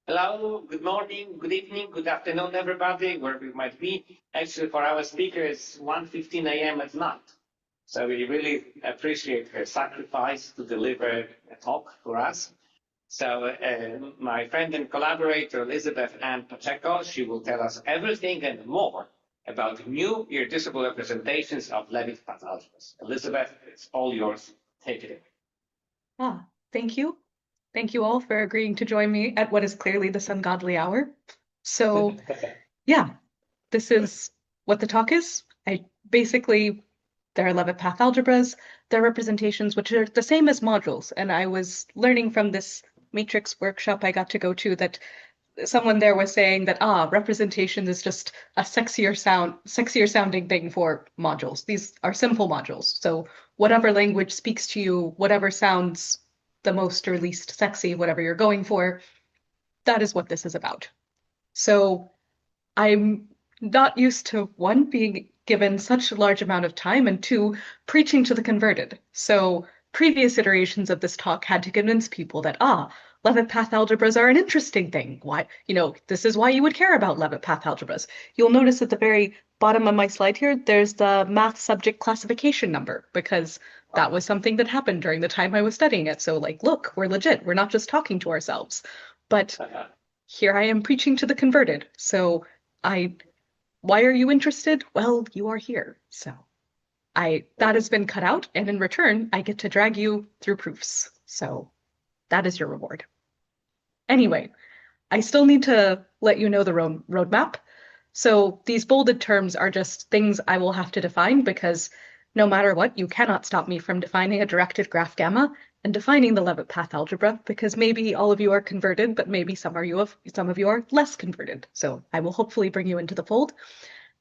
Hello, good morning, good evening, good afternoon, everybody, wherever you might be. Actually, for our speaker, it's 1:15 a.m. at night. So we really appreciate her sacrifice to deliver a talk for us. So my friend and collaborator, Elizabeth Ann PACHECO, she will tell us everything and more about new irreducible representations of Leavitt path algebras. Elizabeth, it's all yours. Take it away. Thank you. Thank you all for agreeing to join me at what is clearly this ungodly hour. So, yeah, this is what the talk is. There are Leavitt path algebras. They're representations which are the same as modules. And I was learning from this matrix workshop I got to go to that someone there was saying that representation is just a sexier sounding thing for modules. These are simple modules. So whatever language speaks to you, whatever sounds the most or least sexy, whatever you're going for, that is what this is about. So I'm not used to, one, being given such a large amount of time, and two, preaching to the converted. So previous iterations of this talk had to convince people that, Leavitt path algebras are an interesting thing. Why, this is why you would care about Leavitt path algebras. You'll notice at the very bottom of my slide here, there's the math subject classification number, because that was something that happened during the time I was studying it. So look, we're legit. We're not just talking to ourselves. But here I am preaching to the converted. So why are you interested? Well, you are here. So that has been cut out, and in return, I get to drag you through proofs. So that is your reward. Anyway, I still need to let you know the roadmap. So these bolded terms are just things I will have to define, because no matter what, you cannot stop me from defining a directed graph gamma and defining the Leavitt path algebra, because maybe all of you are converted, but maybe some of you are less converted. So I will hopefully bring you into the fold.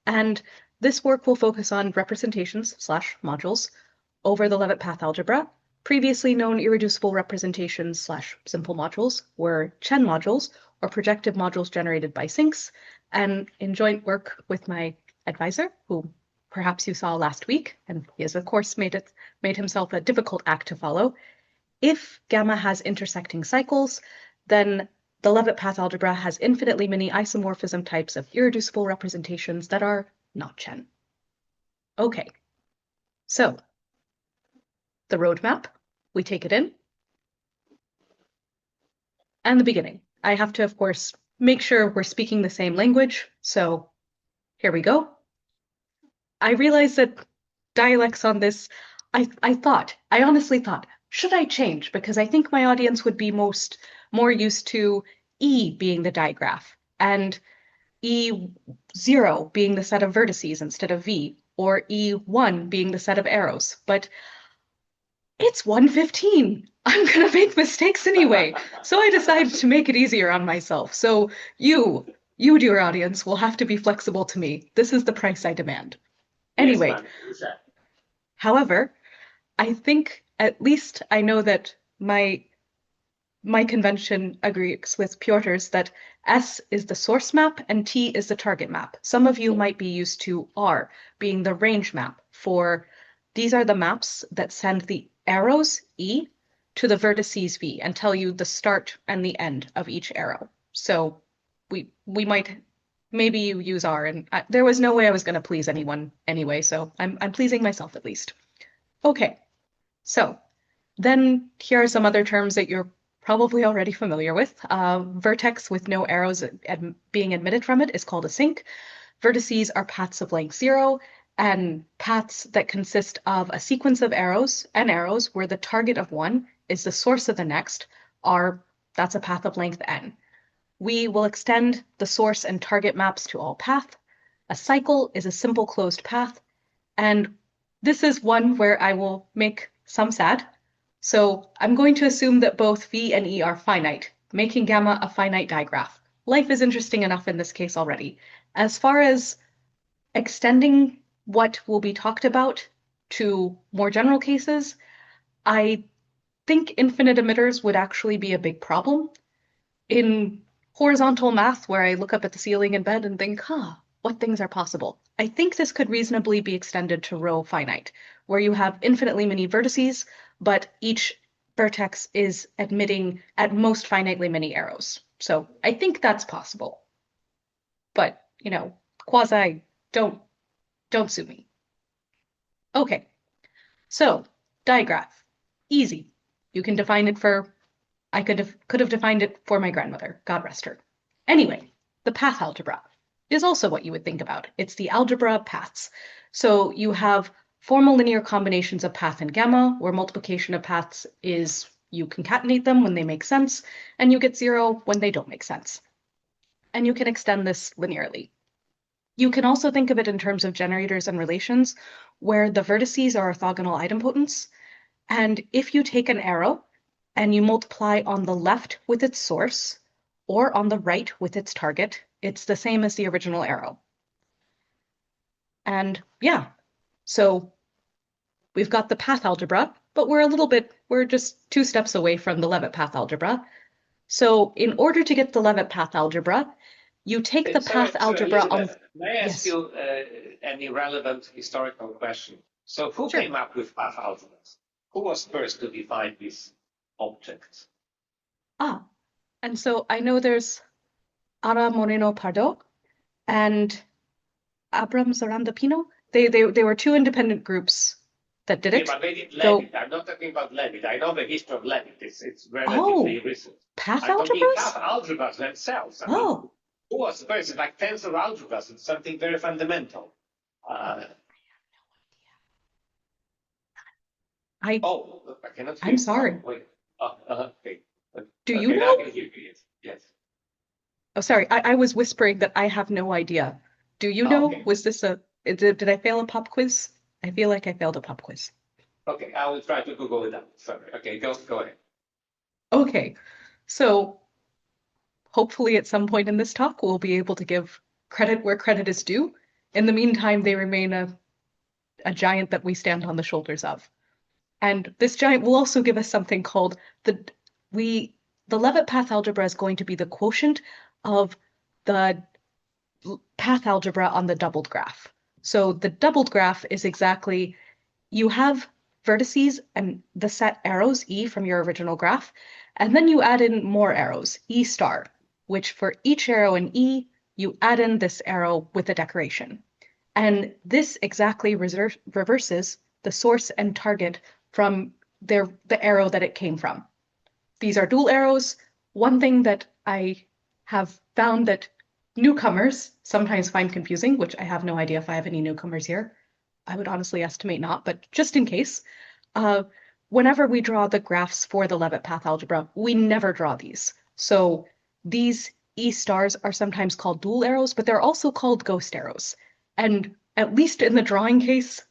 And this work will focus on representations/modules over the Leavitt path algebra. Previously known irreducible representations/simple modules were Chen modules, or projective modules generated by sinks, and in joint work with my advisor, who perhaps you saw last week, and he has of course made himself a difficult act to follow. If gamma has intersecting cycles, then the Leavitt path algebra has infinitely many isomorphism types of irreducible representations that are not Chen. Okay, so the roadmap, we take it in. And the beginning. I have to, of course, make sure we're speaking the same language. So here we go. I realized that dialects on this, I honestly thought, should I change? Because I think my audience would be more used to E being the digraph and E0 being the set of vertices instead of V, or E1 being the set of arrows. But it's 1:15. I'm gonna make mistakes anyway. So I decided to make it easier on myself. So you, dear audience, will have to be flexible to me. This is the price I demand. Anyway, Yes, however, I think at least I know that my convention agrees with Piotr's that S is the source map and T is the target map. Some of you might be used to R being the range map for these are the maps that send the arrows E to the vertices V and tell you the start and the end of each arrow. So we might maybe you use R, and there was no way I was going to please anyone anyway, so I'm pleasing myself at least. Okay, so then here are some other terms that you're probably already familiar with. Vertex with no arrows being admitted from it is called a sink. Vertices are paths of length 0, and paths that consist of a sequence of arrows where the target of one is the source of the next that's a path of length n. We will extend the source and target maps to all path. A cycle is a simple closed path, and this is one where I will make some sad. So I'm going to assume that both V and E are finite, making gamma a finite digraph. Life is interesting enough in this case already. As far as extending what will be talked about to more general cases, I think infinite emitters would actually be a big problem. In horizontal math, where I look up at the ceiling in bed and think, what things are possible? I think this could reasonably be extended to row finite, where you have infinitely many vertices, but each vertex is admitting at most finitely many arrows. So I think that's possible. But, quasi, don't sue me. Okay, so digraph. Easy. You can define it for, I could have defined it for my grandmother, God rest her. Anyway, the path algebra is also what you would think about. It's the algebra of paths. So you have formal linear combinations of path and gamma, where multiplication of paths is you concatenate them when they make sense, and you get 0 when they don't make sense. And you can extend this linearly. You can also think of it in terms of generators and relations, where the vertices are orthogonal idempotents. And if you take an arrow and you multiply on the left with its source or on the right with its target, it's the same as the original arrow. And yeah, so we've got the path algebra, but we're just 2 steps away from the Leavitt path algebra. So in order to get the Leavitt path algebra, you take the path algebra on... May I ask you an irrelevant historical question? So who came up with path algebras? Who was first to define these objects? And so I know there's Ara Moreno Pardo and Abram Zarandapino. They were 2 independent groups that did it. But they did Leavitt. I'm not talking about Leavitt. I know the history of Leavitt. It's relatively recent. Path I'm algebras? talking path algebras themselves. I mean, who was first? Like tensor algebras. It's something very fundamental. I cannot hear I'm sorry. Wait. Okay. Do you know? I can hear you. Yes. Oh, sorry. I was whispering that I have no idea. Do you know? Okay. Was this did I fail a pop quiz? I feel like I failed a pop quiz. Okay, I will try to Google it up. Sorry. Okay, go ahead. Okay. So hopefully at some point in this talk, we'll be able to give credit where credit is due. In the meantime, they remain a giant that we stand on the shoulders of. And this giant will also give us something called the Leavitt path algebra is going to be the quotient of the path algebra on the doubled graph. So the doubled graph is exactly, you have vertices and the set arrows E from your original graph, and then you add in more arrows, E star, which for each arrow in E, you add in this arrow with a decoration. And this exactly reverses the source and target from the arrow that it came from. These are dual arrows. One thing that I have found that newcomers sometimes find confusing, which I have no idea if I have any newcomers here. I would honestly estimate not, but just in case, whenever we draw the graphs for the Leavitt path algebra, we never draw these. So these E stars are sometimes called dual arrows, but they're also called ghost arrows. And at least in the drawing case,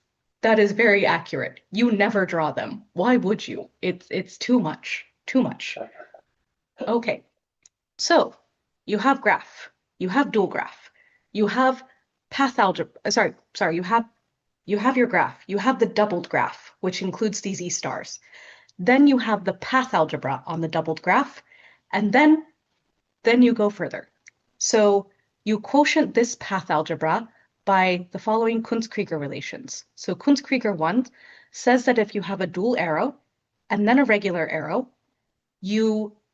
that is very accurate. You never draw them. Why would you? It's too much. Too much. Okay. So you have graph. You have dual graph. You have path algebra. Sorry. You have your graph. You have the doubled graph, which includes these E stars. Then you have the path algebra on the doubled graph, and then you go further. So you quotient this path algebra by the following Kunz-Krieger relations. So Kunz-Krieger 1 says that if you have a dual arrow and then a regular arrow,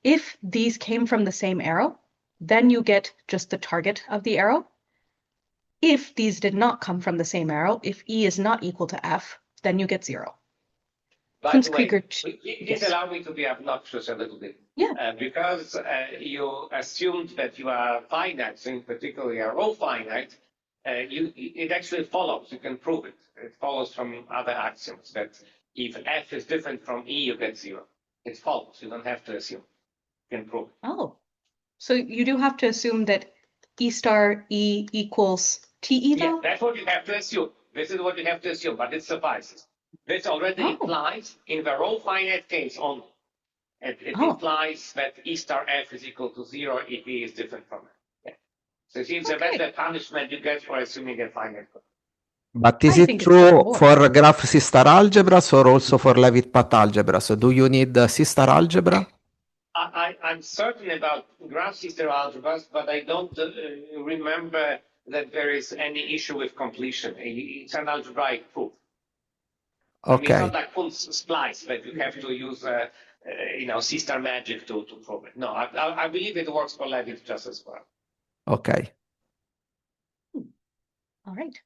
if these came from the same arrow, then you get just the target of the arrow. If these did not come from the same arrow, if E is not equal to F, then you get 0. By the way, please allow me to be obnoxious a little bit. Yeah. Because you assumed that you are finite, in particular a row finite, it actually follows. You can prove it. It follows from other axioms that if F is different from E, you get 0. It follows. You don't have to assume. You can prove it. Oh, so you do have to assume that E star E equals TE though? Yeah, that's what you have to assume. This is what you have to assume, but it suffices. This already implies, in the row finite case only, it implies that E star F is equal to 0 if E is different from it. Yeah. So it seems that's the punishment you get for assuming a finite code. But is it true for graph sister algebras or also for Leavitt path algebra? So do you need the sister algebra? I'm certain about graph sister algebras, but I don't remember that there is any issue with completion. It's an algebraic proof. Okay. I mean, it's not like Kunz splice that you have to use C-star magic to prove it. No, I believe it works for Leavitt just as well. Okay. All right.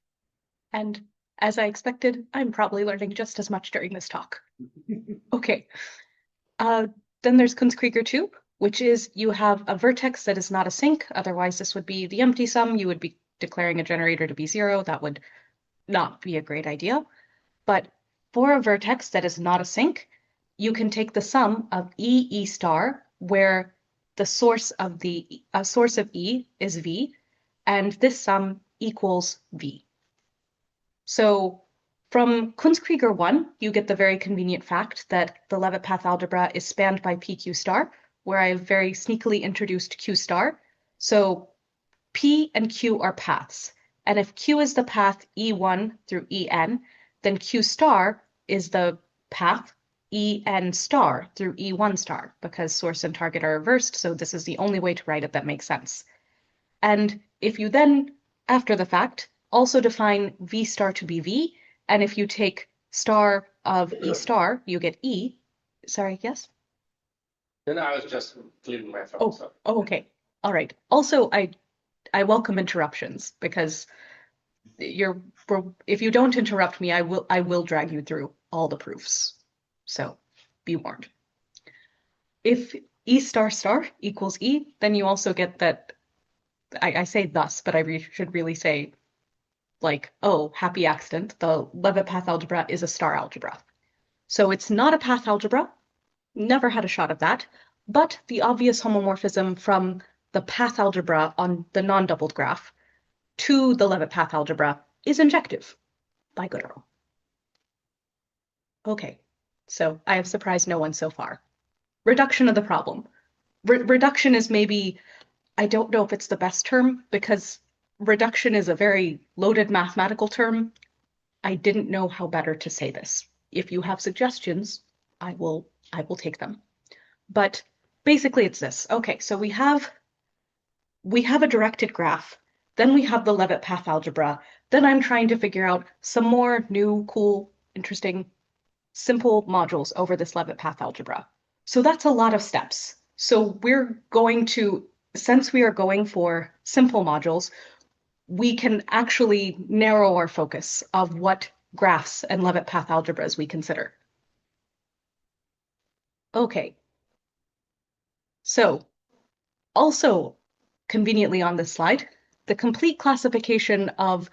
And as I expected, I'm probably learning just as much during this talk. Okay. Then there's Kunstkrieger 2, which is you have a vertex that is not a sink. Otherwise, this would be the empty sum. You would be declaring a generator to be 0. That would not be a great idea. But for a vertex that is not a sink, you can take the sum of E star, where the source of E is V, and this sum equals V. So from Kunstkrieger 1, you get the very convenient fact that the Leavitt path algebra is spanned by PQ star, where I have very sneakily introduced Q star. So P and Q are paths. And if Q is the path E1 through En, then Q star is the path En star through E1 star, because source and target are reversed, so this is the only way to write it that makes sense. And if you then, after the fact, also define V star to be V, and if you take star of E star, you get E. Sorry, yes? No, I was just clearing my throat. Oh, okay. All right. Also, I welcome interruptions, because if you don't interrupt me, I will drag you through all the proofs. So be warned. If E star star equals E, then you also get that, I say thus, but I should really say, like, oh, happy accident, the Leavitt path algebra is a star algebra. So it's not a path algebra, never had a shot at that, but the obvious homomorphism from the path algebra on the non-doubled graph to the Leavitt path algebra is injective by Goodall. Okay, so I have surprised no one so far. Reduction of the problem. Reduction is maybe, I don't know if it's the best term, because reduction is a very loaded mathematical term. I didn't know how better to say this. If you have suggestions, I will take them. But basically it's this. Okay, so we have a directed graph, then we have the Leavitt path algebra, then I'm trying to figure out some more new, cool, interesting, simple modules over this Leavitt path algebra. So that's a lot of steps. So since we are going for simple modules, we can actually narrow our focus of what graphs and Leavitt path algebras we consider. Okay. So also conveniently on this slide, the complete classification of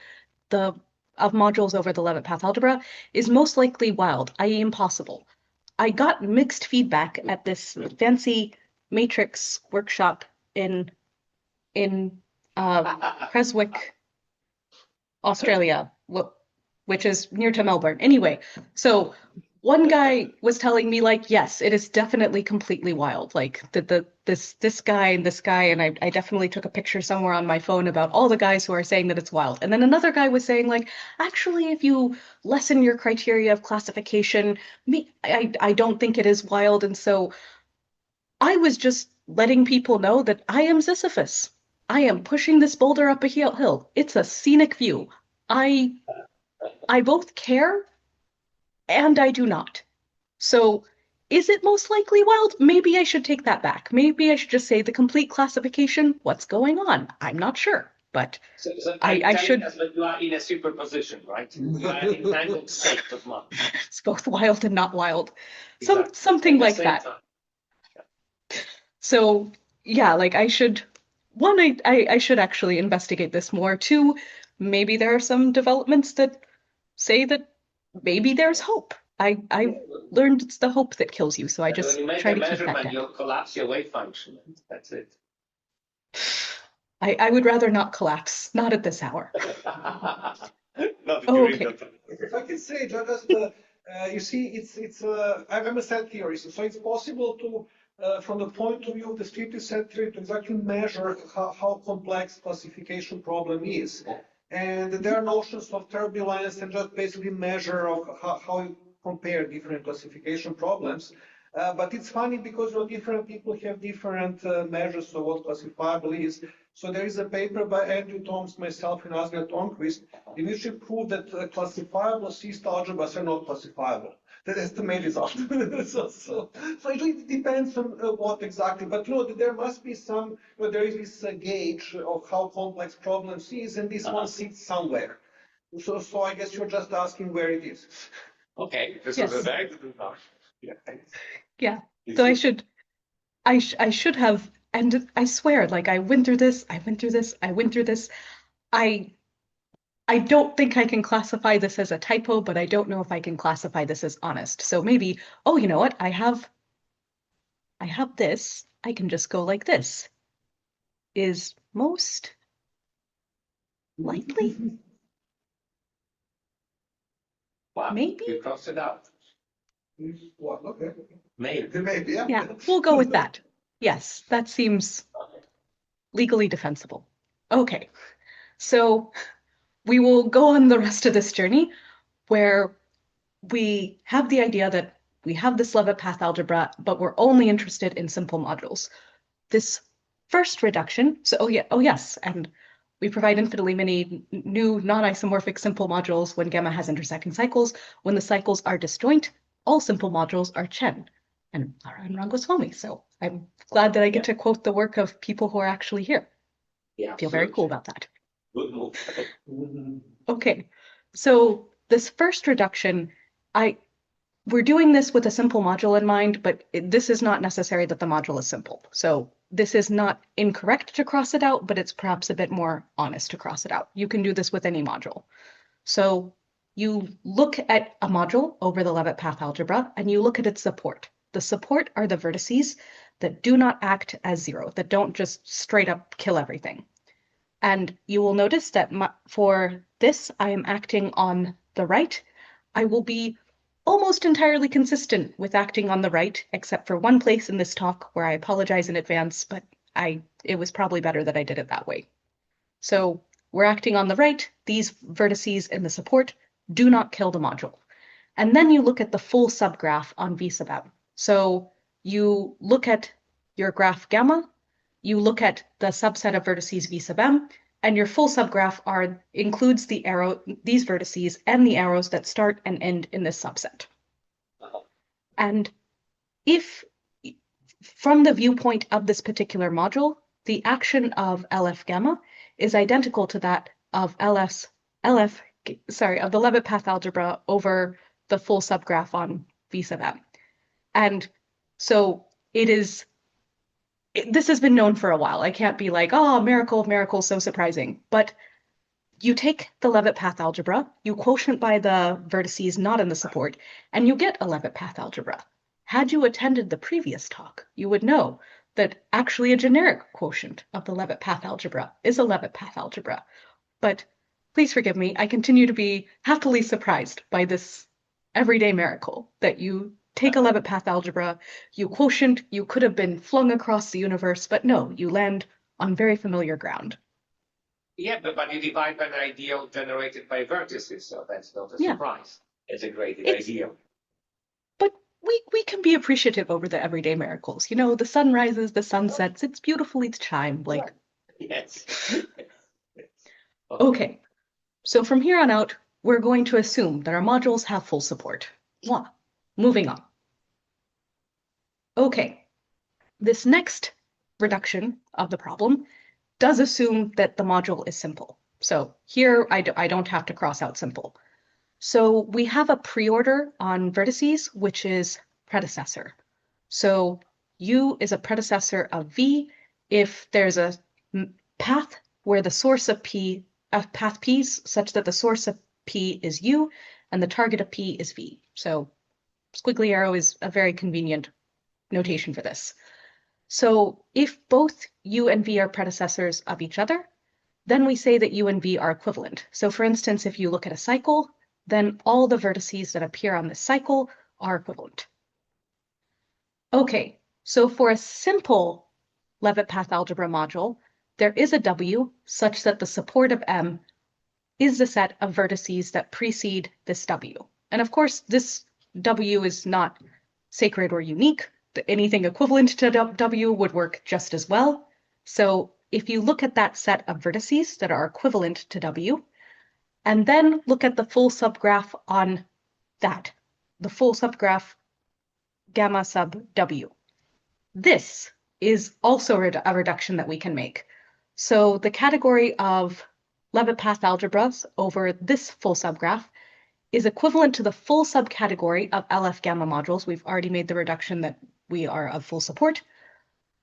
modules over the Leavitt path algebra is most likely wild, i.e. impossible. I got mixed feedback at this fancy matrix workshop in Creswick, Australia, which is near to Melbourne. Anyway, so one guy was telling me, like, yes, it is definitely completely wild. Like this guy and this guy, and I definitely took a picture somewhere on my phone about all the guys who are saying that it's wild. And then another guy was saying, like, actually, if you lessen your criteria of classification, I don't think it is wild. And so I was just letting people know that I am Sisyphus. I am pushing this boulder up a hill. It's a scenic view. I both care and I do not. So is it most likely wild? Maybe I should take that back. Maybe I should just say the complete classification. What's going on? I'm not sure, but so I should. Us that you are in a superposition, right? You are in an entangled state of mind. It's both wild and not wild. Exactly. Something like that. So yeah, like I should. One, I should actually investigate this more. Two, maybe there are some developments that say that maybe there's hope. I learned it's the hope that kills you, so I just try to keep that down. You'll collapse your wave function. That's it. I would rather not collapse, not at this hour. Okay. If I can say, just you see, I'm a set theorist, so it's possible to, from the point of view of the strictly set theory, to exactly measure how complex classification problem is. And there are notions of turbulence and just basically measure of how you compare different classification problems. But it's funny because different people have different measures of what classifiable is. So there is a paper by Andrew Thoms, myself, and Asger Törnqvist, in which we prove that classifiable C-star algebras are not classifiable. That's the main result. So it really depends on what exactly, but there must be some, there is this gauge of how complex problems is, and this one sits somewhere. So I guess you're just asking where it is. Okay, this Yes. was a very good remark. Yeah, thanks. Yeah. So I should have, and I swear, like I went through this, I went through this, I went through this. I don't think I can classify this as a typo, but I don't know if I can classify this as honest. So maybe, oh, you know what? I have this. I can just go like this. Is most likely? Wow, Maybe? you crossed it out. Well, okay. Maybe. Maybe, yeah. Yeah, we'll go with that. Yes, that seems legally defensible. Okay, so we will go on the rest of this journey where we have the idea that we have this Leavitt path algebra, but we're only interested in simple modules. This first reduction, so oh yes, and we provide infinitely many new non-isomorphic simple modules when gamma has intersecting cycles. When the cycles are disjoint, all simple modules are Chen and Rangoswamy. So I'm glad that I get to quote the work of people who are actually here. Yeah, Feel very cool about that. Good move. Okay, so this first reduction, we're doing this with a simple module in mind, but this is not necessary that the module is simple. So this is not incorrect to cross it out, but it's perhaps a bit more honest to cross it out. You can do this with any module. So you look at a module over the Leavitt path algebra, and you look at its support. The support are the vertices that do not act as zero, that don't just straight up kill everything. And you will notice that for this, I am acting on the right. I will be almost entirely consistent with acting on the right, except for one place in this talk where I apologize in advance, but it was probably better that I did it that way. So we're acting on the right. These vertices in the support do not kill the module. And then you look at the full subgraph on V sub m. So you look at your graph gamma, you look at the subset of vertices V sub m, and your full subgraph includes these vertices and the arrows that start and end in this subset. And if, from the viewpoint of this particular module, the action of LF gamma is identical to that of of the Leavitt path algebra over the full subgraph on V sub m. And so this has been known for a while. I can't be like, oh, miracle, so surprising. But you take the Leavitt path algebra, you quotient by the vertices not in the support, and you get a Leavitt path algebra. Had you attended the previous talk, you would know that actually a generic quotient of the Leavitt path algebra is a Leavitt path algebra. But please forgive me, I continue to be happily surprised by this everyday miracle that you take a Leavitt path algebra, you quotient, you could have been flung across the universe, but no, you land on very familiar ground. Yeah, but you divide by the ideal generated by vertices, so that's not a surprise. It's a great ideal. But we can be appreciative over the everyday miracles. You know, the sun rises, the sun sets, it's beautiful each time. Like, yes. Okay, so from here on out, we're going to assume that our modules have full support. Moving on. Okay, this next reduction of the problem does assume that the module is simple. So here I don't have to cross out simple. So we have a preorder on vertices, which is predecessor. So U is a predecessor of V if there's a path where the source of P, path P's such that the source of P is U and the target of P is V. So squiggly arrow is a very convenient notation for this. So if both U and V are predecessors of each other, then we say that U and V are equivalent. So for instance, if you look at a cycle, then all the vertices that appear on this cycle are equivalent. Okay, so for a simple Leavitt path algebra module, there is a W such that the support of M is the set of vertices that precede this W. And of course, this W is not sacred or unique. Anything equivalent to W would work just as well. So if you look at that set of vertices that are equivalent to W, and then look at the full subgraph on that, the full subgraph gamma sub W. This is also a reduction that we can make. So the category of Leavitt path algebras over this full subgraph is equivalent to the full subcategory of LF gamma modules. We've already made the reduction that we are of full support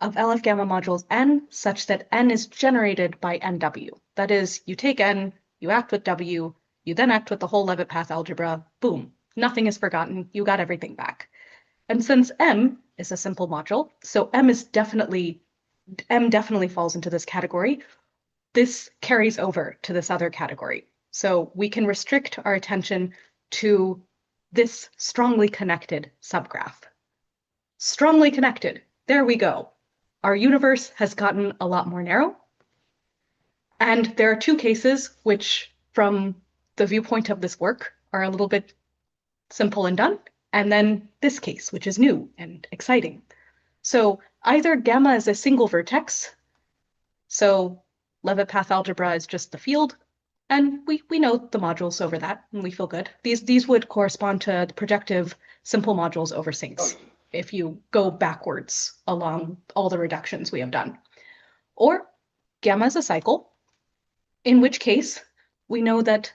of LF gamma modules n such that n is generated by NW. That is, you take n, you act with W, you then act with the whole Leavitt path algebra, boom, nothing is forgotten, you got everything back. And since M is a simple module, so M definitely falls into this category, this carries over to this other category. So we can restrict our attention to this strongly connected subgraph. Strongly connected, there we go. Our universe has gotten a lot more narrow. And there are two cases which, from the viewpoint of this work, are a little bit simple and done. And then this case, which is new and exciting. So either gamma is a single vertex, so Leavitt path algebra is just the field, and we know the modules over that, and we feel good. These would correspond to the projective simple modules over sinks, if you go backwards along all the reductions we have done. Or gamma is a cycle, in which case we know that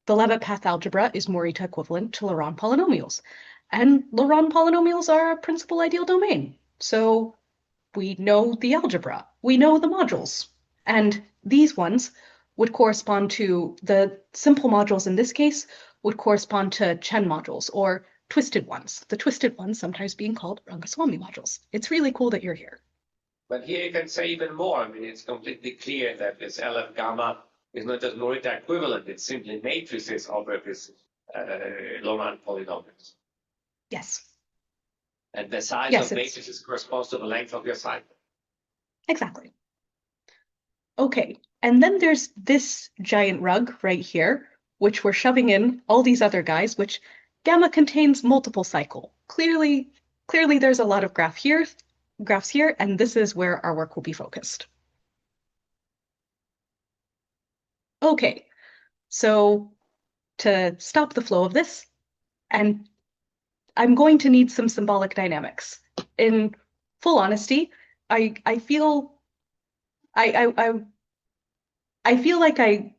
the Leavitt path algebra is Morita equivalent to Laurent polynomials. And Laurent polynomials are a principal ideal domain. So we know the algebra, we know the modules. And these ones would correspond to the simple modules in this case would correspond to Chen modules or twisted ones. The twisted ones sometimes being called Rangaswamy modules. It's really cool that you're here. But here you can say even more. I mean, it's completely clear that this LF gamma is not just Morita equivalent, it's simply matrices over this Laurent polynomials. Yes. And the size of matrices corresponds to the length of your cycle. Exactly. Okay, and then there's this giant rug right here, which we're shoving in all these other guys, which gamma contains multiple cycle. Clearly there's a lot of graphs here, and this is where our work will be focused. Okay, so to stop the flow of this, and I'm going to need some symbolic dynamics. In full honesty, I feel like I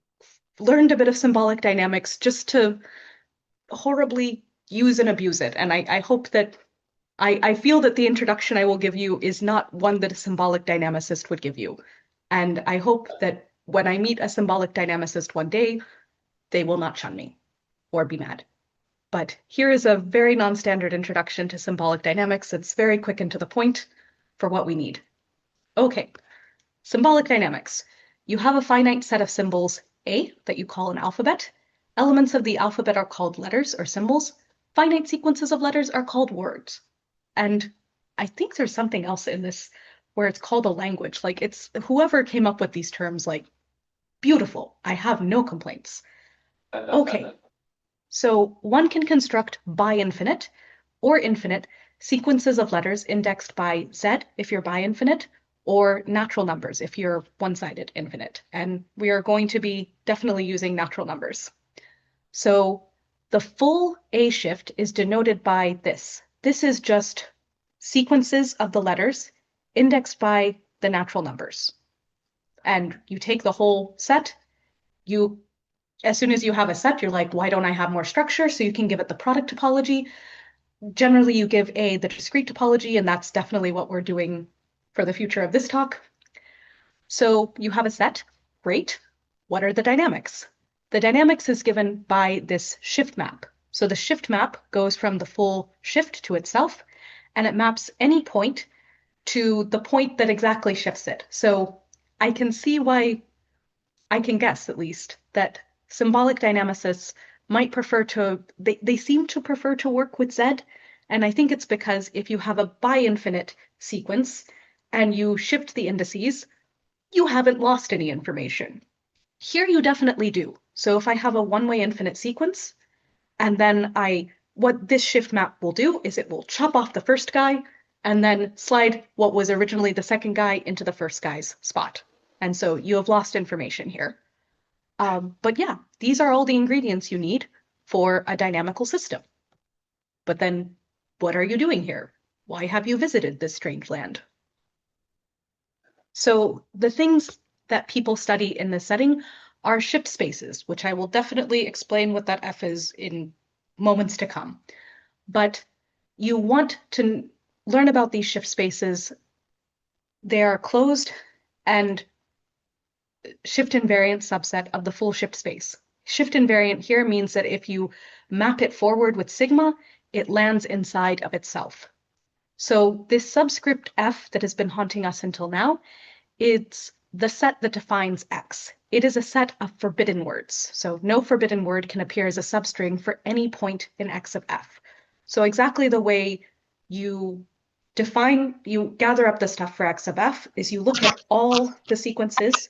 learned a bit of symbolic dynamics just to horribly use and abuse it. And I hope that I feel that the introduction I will give you is not one that a symbolic dynamicist would give you. And I hope that when I meet a symbolic dynamicist one day, they will not shun me or be mad. But here is a very non-standard introduction to symbolic dynamics. It's very quick and to the point for what we need. Okay, symbolic dynamics. You have a finite set of symbols A that you call an alphabet. Elements of the alphabet are called letters or symbols. Finite sequences of letters are called words. And I think there's something else in this where it's called a language. Like, it's whoever came up with these terms, like, beautiful. I have no complaints. Okay. So one can construct bi-infinite or infinite sequences of letters indexed by Z if you're bi-infinite, or natural numbers if you're one-sided infinite. And we are going to be definitely using natural numbers. So the full A shift is denoted by this. This is just sequences of the letters indexed by the natural numbers. And you take the whole set, as soon as you have a set, you're like, why don't I have more structure? So you can give it the product topology. Generally, you give A the discrete topology, and that's definitely what we're doing for the future of this talk. So you have a set, great. What are the dynamics? The dynamics is given by this shift map. So the shift map goes from the full shift to itself, and it maps any point to the point that exactly shifts it. So I can see why, I can guess at least, that symbolic dynamicists might prefer to, they seem to prefer to work with Z, and I think it's because if you have a bi-infinite sequence and you shift the indices, you haven't lost any information. Here you definitely do. So if I have a one-way infinite sequence, and then what this shift map will do is it will chop off the first guy and then slide what was originally the second guy into the first guy's spot. And so you have lost information here. But yeah, these are all the ingredients you need for a dynamical system. But then, what are you doing here? Why have you visited this strange land? So the things that people study in this setting are shift spaces, which I will definitely explain what that F is in moments to come. But you want to learn about these shift spaces. They are closed and shift invariant subset of the full shift space. Shift invariant here means that if you map it forward with sigma, it lands inside of itself. So this subscript F that has been haunting us until now, it's the set that defines X. It is a set of forbidden words. So no forbidden word can appear as a substring for any point in X of F. So exactly the way you gather up the stuff for X of F is you look at all the sequences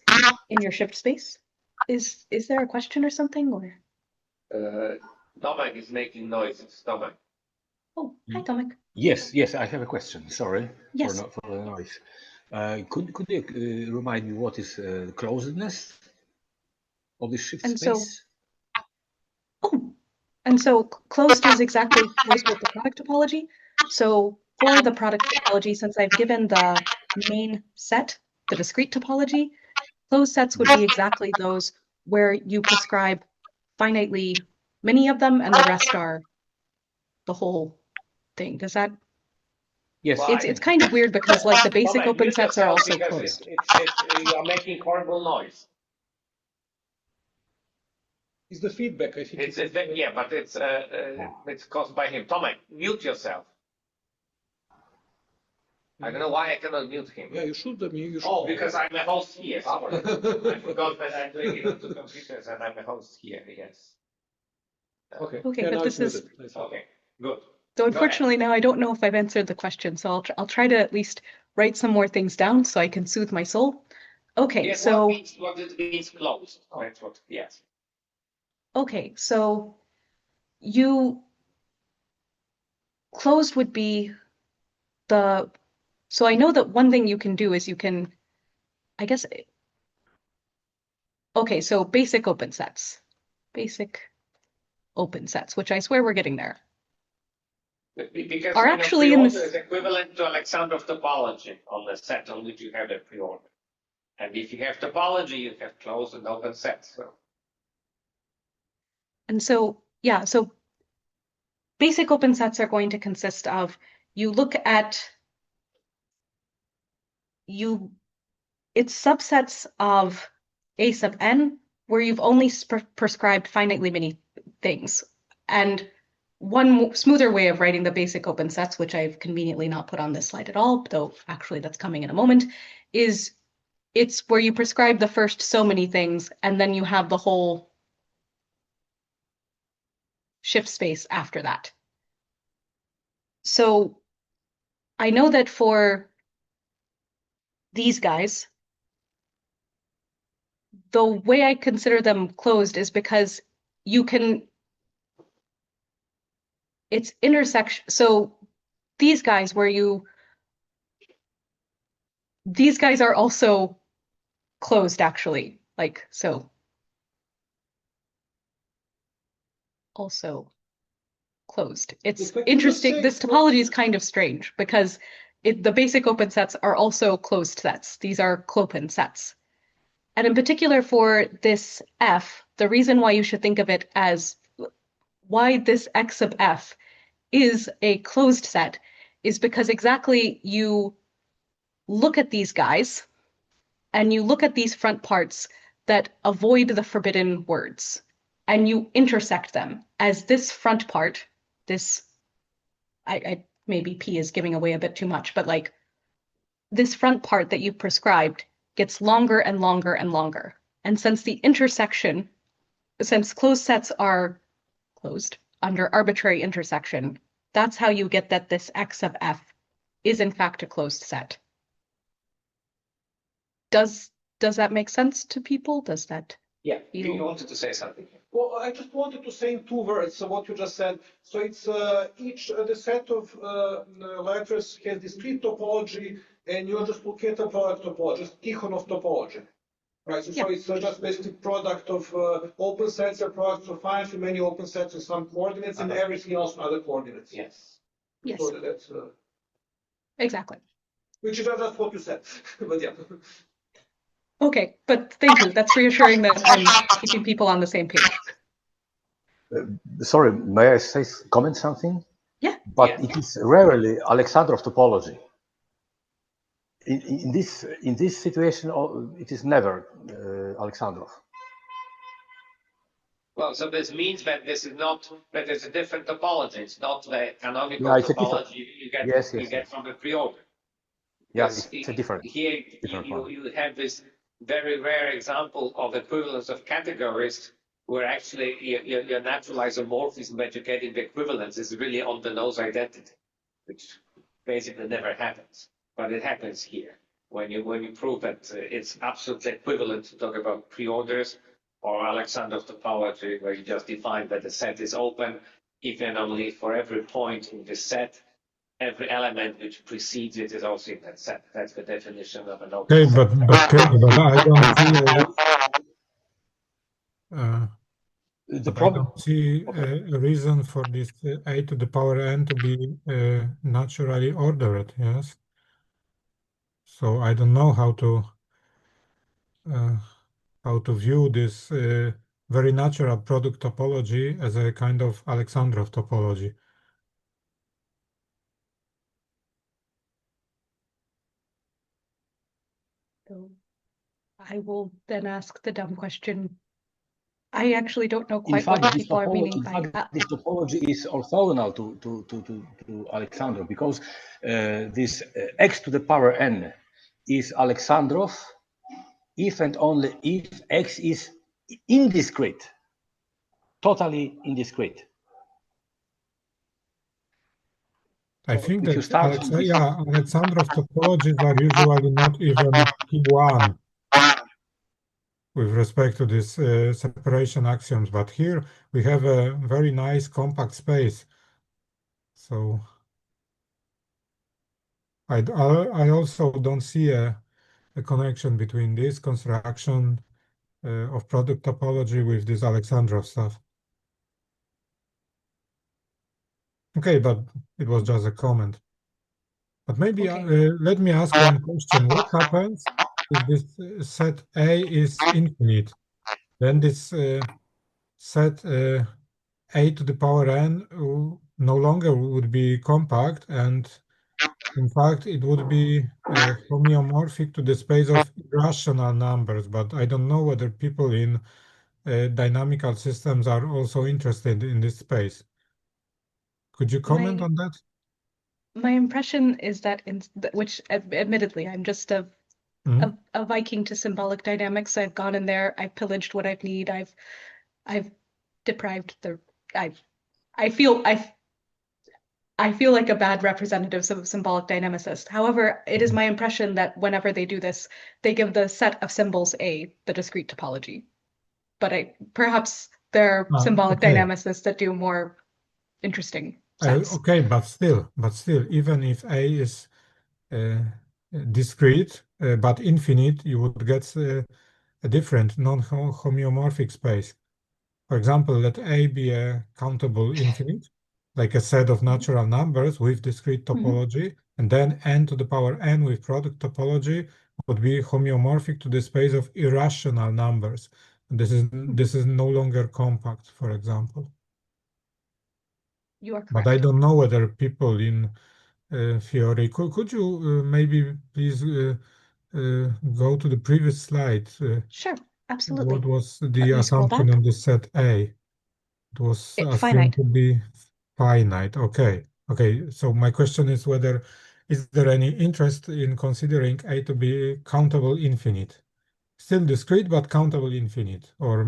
in your shift space. Is there a question or something? Or Tomek is making noises. Tomek. oh, hi Tomek. Yes, I have a question. Sorry Yes. for the noise. Could you remind me what is closedness of the shift And space? so closed is exactly closed with the product topology. So for the product topology, since I've given the main set, the discrete topology, closed sets would be exactly those where you prescribe finitely many of them and the rest are the whole thing. Does that? Yes. It's kind of weird because like the basic Tomek, open mute sets are yourself also because closed. you are making horrible noise. It's the feedback, I think. Yeah, but it's caused by him. Tomek, mute yourself. I don't know why I cannot mute him. Yeah, you should. Oh, because I'm a host here. Sorry. I forgot that I'm doing it on two computers and I'm a host here. Yes. Okay. Okay, Yeah, but now this it's is muted. Okay. Good. so unfortunately now I don't know if I've answered the question, so I'll try to at least write some more things down so I can soothe my soul. Okay, Yes, so what it means closed. That's what. Yes. okay, so you closed would be the so I know that one thing you can do is you can I guess okay, so basic open sets. Basic open sets, which I swear we're getting there. Because Are actually in this is equivalent to Alexandrov topology on the set on which you have the preorder. And if you have topology, you have closed and open sets. So. And so yeah, so basic open sets are going to consist of you look at it's subsets of A sub n where you've only prescribed finitely many things. And one smoother way of writing the basic open sets, which I've conveniently not put on this slide at all, though actually that's coming in a moment, is it's where you prescribe the first so many things and then you have the whole shift space after that. So I know that for these guys, the way I consider them closed is because you can, it's intersection. So these guys these guys are also closed actually, like, so. Also closed. It's interesting. This topology is kind of strange because the basic open sets are also closed sets. These are clopen sets. And in particular for this F, the reason why you should think of it as why this X sub F is a closed set is because exactly you look at these guys and you look at these front parts that avoid the forbidden words and you intersect them as this front part, this, I maybe P is giving away a bit too much, but like this front part that you prescribed gets longer and longer and longer. And since the intersection, since closed sets are closed under arbitrary intersection, that's how you get that this X sub F is in fact a closed set. Does that make sense to people? Does that? Yeah, you wanted to say something. Well, I just wanted to say in 2 words what you just said. So it's the set of letters has discrete topology, and you're just looking at a product topology, just Tikhonov topology. Right, so, Yeah. so it's just basically product of open sets and product of finitely many open sets with some coordinates and everything else with other coordinates. Yes. Yes, So that's exactly. which is just what you said, but yeah. Okay, but thank you. That's reassuring that I'm keeping people on the same page. Sorry, may I comment something? Yeah. But Yeah. it is rarely Alexandrov topology. In this situation, it is never Alexandrov. Well, so this means that this is not that it's a different topology. It's not the canonical Yeah, it's a different. topology Yes, you yes, get yes. from the pre-order. Yeah, Because it's a different here one. you have this very rare example of equivalence of categories where actually your natural isomorphism that you get in the equivalence is really on the nose identity, which basically never happens. But it happens here when you prove that it's absolutely equivalent to talk about pre-orders or Alexandrov topology, where you just define that the set is open if and only for every point in the set every element which precedes it is also in that set. That's the definition of an open set. But I don't see The problem. a reason for this a to the power n to be naturally ordered. Yes. So I don't know how to view this very natural product topology as a kind of Alexandrov topology. So I will then ask the dumb question. I actually don't know quite what people are meaning by that. This topology is orthogonal to Alexandrov because this x to the power n is Alexandrov if and only if x is indiscrete, totally indiscrete. I think if you that start from this, Alexandrov topologies are usually not even P1 with respect to this separation axioms, but here we have a very nice compact space. So I also don't see a connection between this construction of product topology with this Alexandrov stuff. Okay, but it was just a comment. But maybe let me ask one question. What happens if this set A is infinite? Then this set A to the power n no longer would be compact, and in fact it would be homeomorphic to the space of irrational numbers. But I don't know whether people in dynamical systems are also interested in this space. Could you comment on that? My impression is that, which admittedly, I'm just a Viking to symbolic dynamics. I've gone in there, I've pillaged what I need, I've deprived I feel like a bad representative of symbolic dynamicist. However, it is my impression that whenever they do this, they give the set of symbols A, the discrete topology. But perhaps there are symbolic dynamicists that do more interesting sets. Okay, but still, even if A is discrete but infinite, you would get a different non-homeomorphic space. For example, let A be a countable infinite, like a set of natural numbers with discrete topology, and then n to the power n with product topology would be homeomorphic to the space of irrational numbers. This is no longer compact, for example. You are correct. But I don't know whether people in theory. Could you maybe please go to the previous slide? Sure, absolutely. What was the assumption on the set A? It was assumed finite. to be finite. Okay. So my question is whether is there any interest in considering A to be countable infinite? Still discrete, but countable infinite, or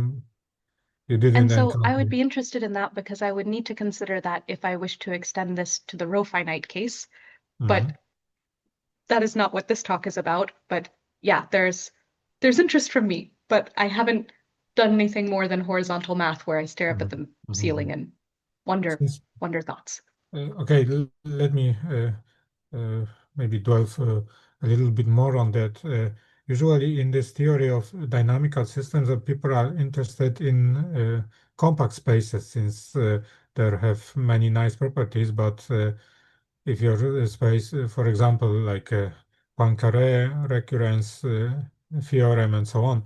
you didn't And so encounter I would it? be interested in that because I would need to consider that if I wish to extend this to the row finite case. But that is not what this talk is about. But yeah, there's interest from me, but I haven't done anything more than horizontal math where I stare up at the ceiling and wonder thoughts. Okay, let me maybe delve a little bit more on that. usually in this theory of dynamical systems, people are interested in compact spaces since they have many nice properties. But if your space, for example, like Poincaré recurrence theorem and so on,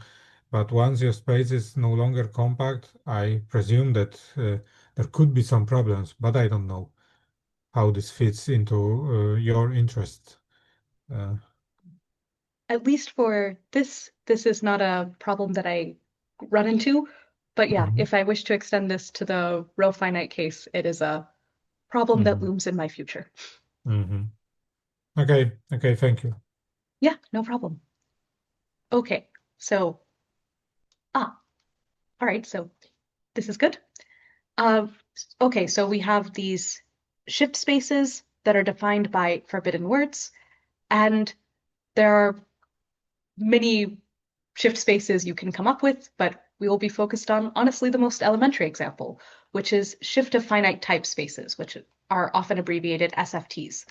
but once your space is no longer compact, I presume that there could be some problems, but I don't know how this fits into your interest. At least for this is not a problem that I run into. But yeah, if I wish to extend this to the row finite case, it is a problem that looms in my future. Okay, thank you. Yeah, no problem. Okay, so, all right, so this is good. Okay, so we have these shift spaces that are defined by forbidden words, and there are many shift spaces you can come up with, but we will be focused on, honestly, the most elementary example, which is shift of finite type spaces, which are often abbreviated SFTs.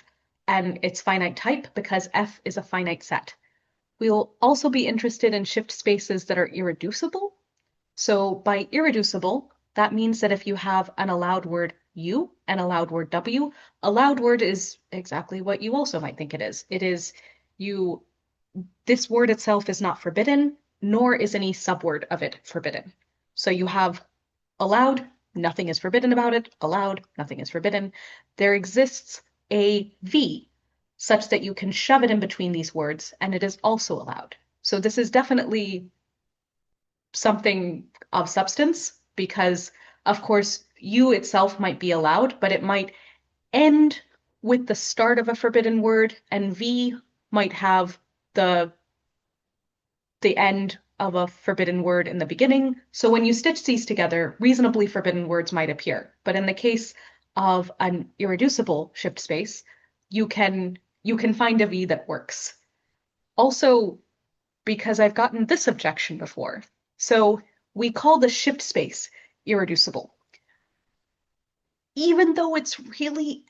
And it's finite type because F is a finite set. We'll also be interested in shift spaces that are irreducible. So by irreducible, that means that if you have an allowed word U and allowed word W, allowed word is exactly what you also might think it is. It is this word itself is not forbidden, nor is any subword of it forbidden. So you have allowed, nothing is forbidden about it, allowed, nothing is forbidden. There exists a V such that you can shove it in between these words, and it is also allowed. So this is definitely something of substance because, of course, U itself might be allowed, but it might end with the start of a forbidden word, and V might have the end of a forbidden word in the beginning. So when you stitch these together, reasonably forbidden words might appear. But in the case of an irreducible shift space, you can find a V that works. Also, because I've gotten this objection before. So we call the shift space irreducible. Even though it's really,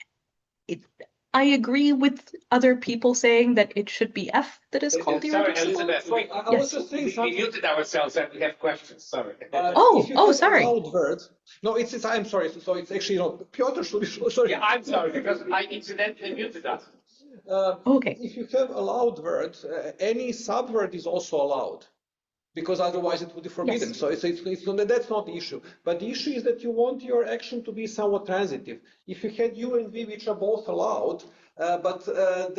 I agree with other people saying that it should be F that is called irreducible. Sorry, Elizabeth, I was just saying we muted ourselves and we have questions. Sorry. Sorry. No, it's I'm sorry. So it's actually Piotr should be sorry. Yeah, I'm sorry because I incidentally muted us. Okay. If you have allowed word, any subword is also allowed, because otherwise it would be forbidden. Yes. So that's not the issue. But the issue is that you want your action to be somewhat transitive. If you had U and V, which are both allowed, but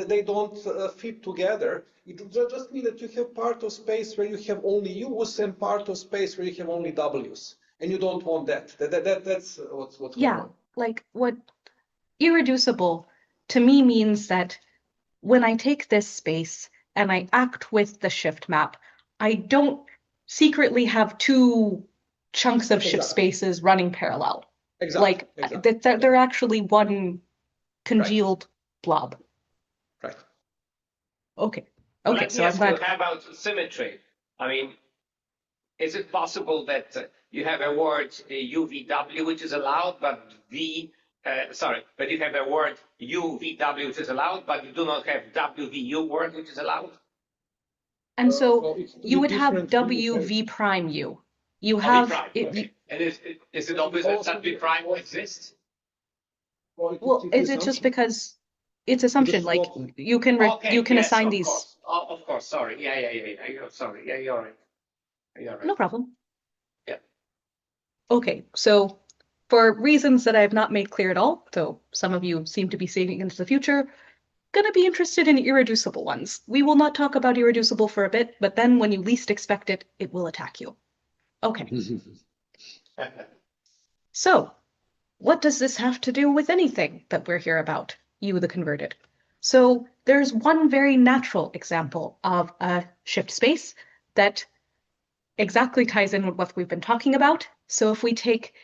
they don't fit together, it would just mean that you have part of space where you have only U's and part of space where you have only W's. And you don't want that. That's what's going on. Like what irreducible to me means that when I take this space and I act with the shift map, I don't secretly have two chunks of shift spaces running parallel. Exactly. They're actually one congealed blob. Right. Okay. So I'm glad. How about symmetry? I mean, is it possible that you have a word UVW which is allowed, but but you have a word UVW which is allowed, but you do not have WVU word which is allowed? And so you would have WV prime U. You have okay. And is it obvious that W prime exists? Well, it's just because it's assumption. Like you can assign these. Of course. Sorry. Yeah. Sorry. Yeah, you're right. No problem. Yeah. Okay, so for reasons that I have not made clear at all, though some of you seem to be saving into the future, gonna be interested in irreducible ones. We will not talk about irreducible for a bit, but then when you least expect it, it will attack you. Okay. So, what does this have to do with anything that we're here about, you the converted? So there's one very natural example of a shift space that exactly ties in with what we've been talking about. So if we take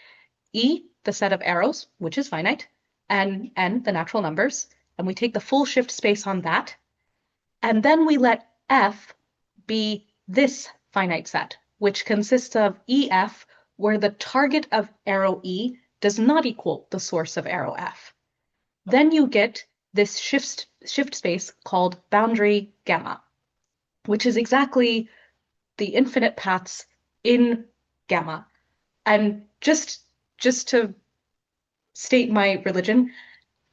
E, the set of arrows, which is finite, and N, the natural numbers, and we take the full shift space on that, and then we let F be this finite set, which consists of EF, where the target of arrow E does not equal the source of arrow F. Then you get this shift space called boundary gamma. which is exactly the infinite paths in gamma. And just to state my religion,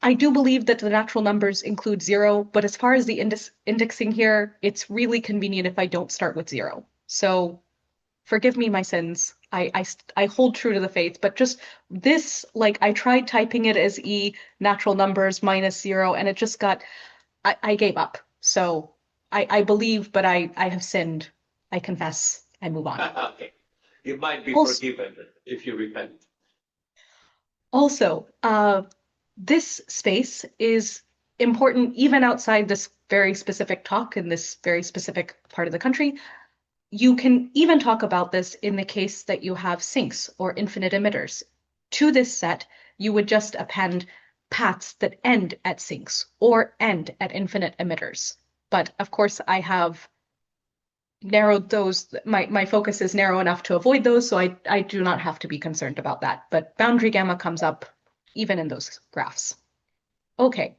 I do believe that the natural numbers include 0, but as far as the indexing here, it's really convenient if I don't start with 0. So forgive me my sins. I hold true to the faith, but just this, like, I tried typing it as E natural numbers minus 0, and it just got, I gave up. So I believe, but I have sinned. I confess and move on. Okay. You might be Also, forgiven if you repent. Also, this space is important even outside this very specific talk in this very specific part of the country. You can even talk about this in the case that you have sinks or infinite emitters. To this set, you would just append paths that end at sinks or end at infinite emitters. But of course, I have narrowed those. My focus is narrow enough to avoid those, so I do not have to be concerned about that. But boundary gamma comes up even in those graphs. Okay,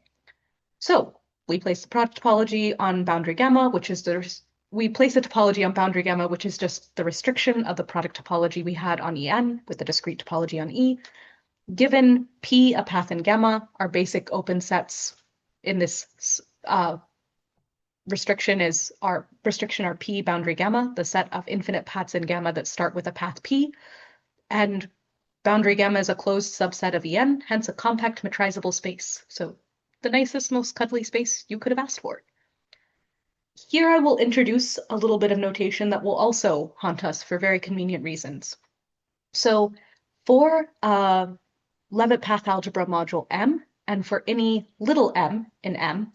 so we place the product topology on boundary gamma, which is we place a topology on boundary gamma, which is just the restriction of the product topology we had on En with the discrete topology on E. Given P, a path in gamma, our basic open sets in this restriction are P boundary gamma, the set of infinite paths in gamma that start with a path P. And boundary gamma is a closed subset of En, hence a compact metrizable space. So the nicest, most cuddly space you could have asked for. Here I will introduce a little bit of notation that will also haunt us for very convenient reasons. So for Leavitt path algebra module M, and for any little m in M,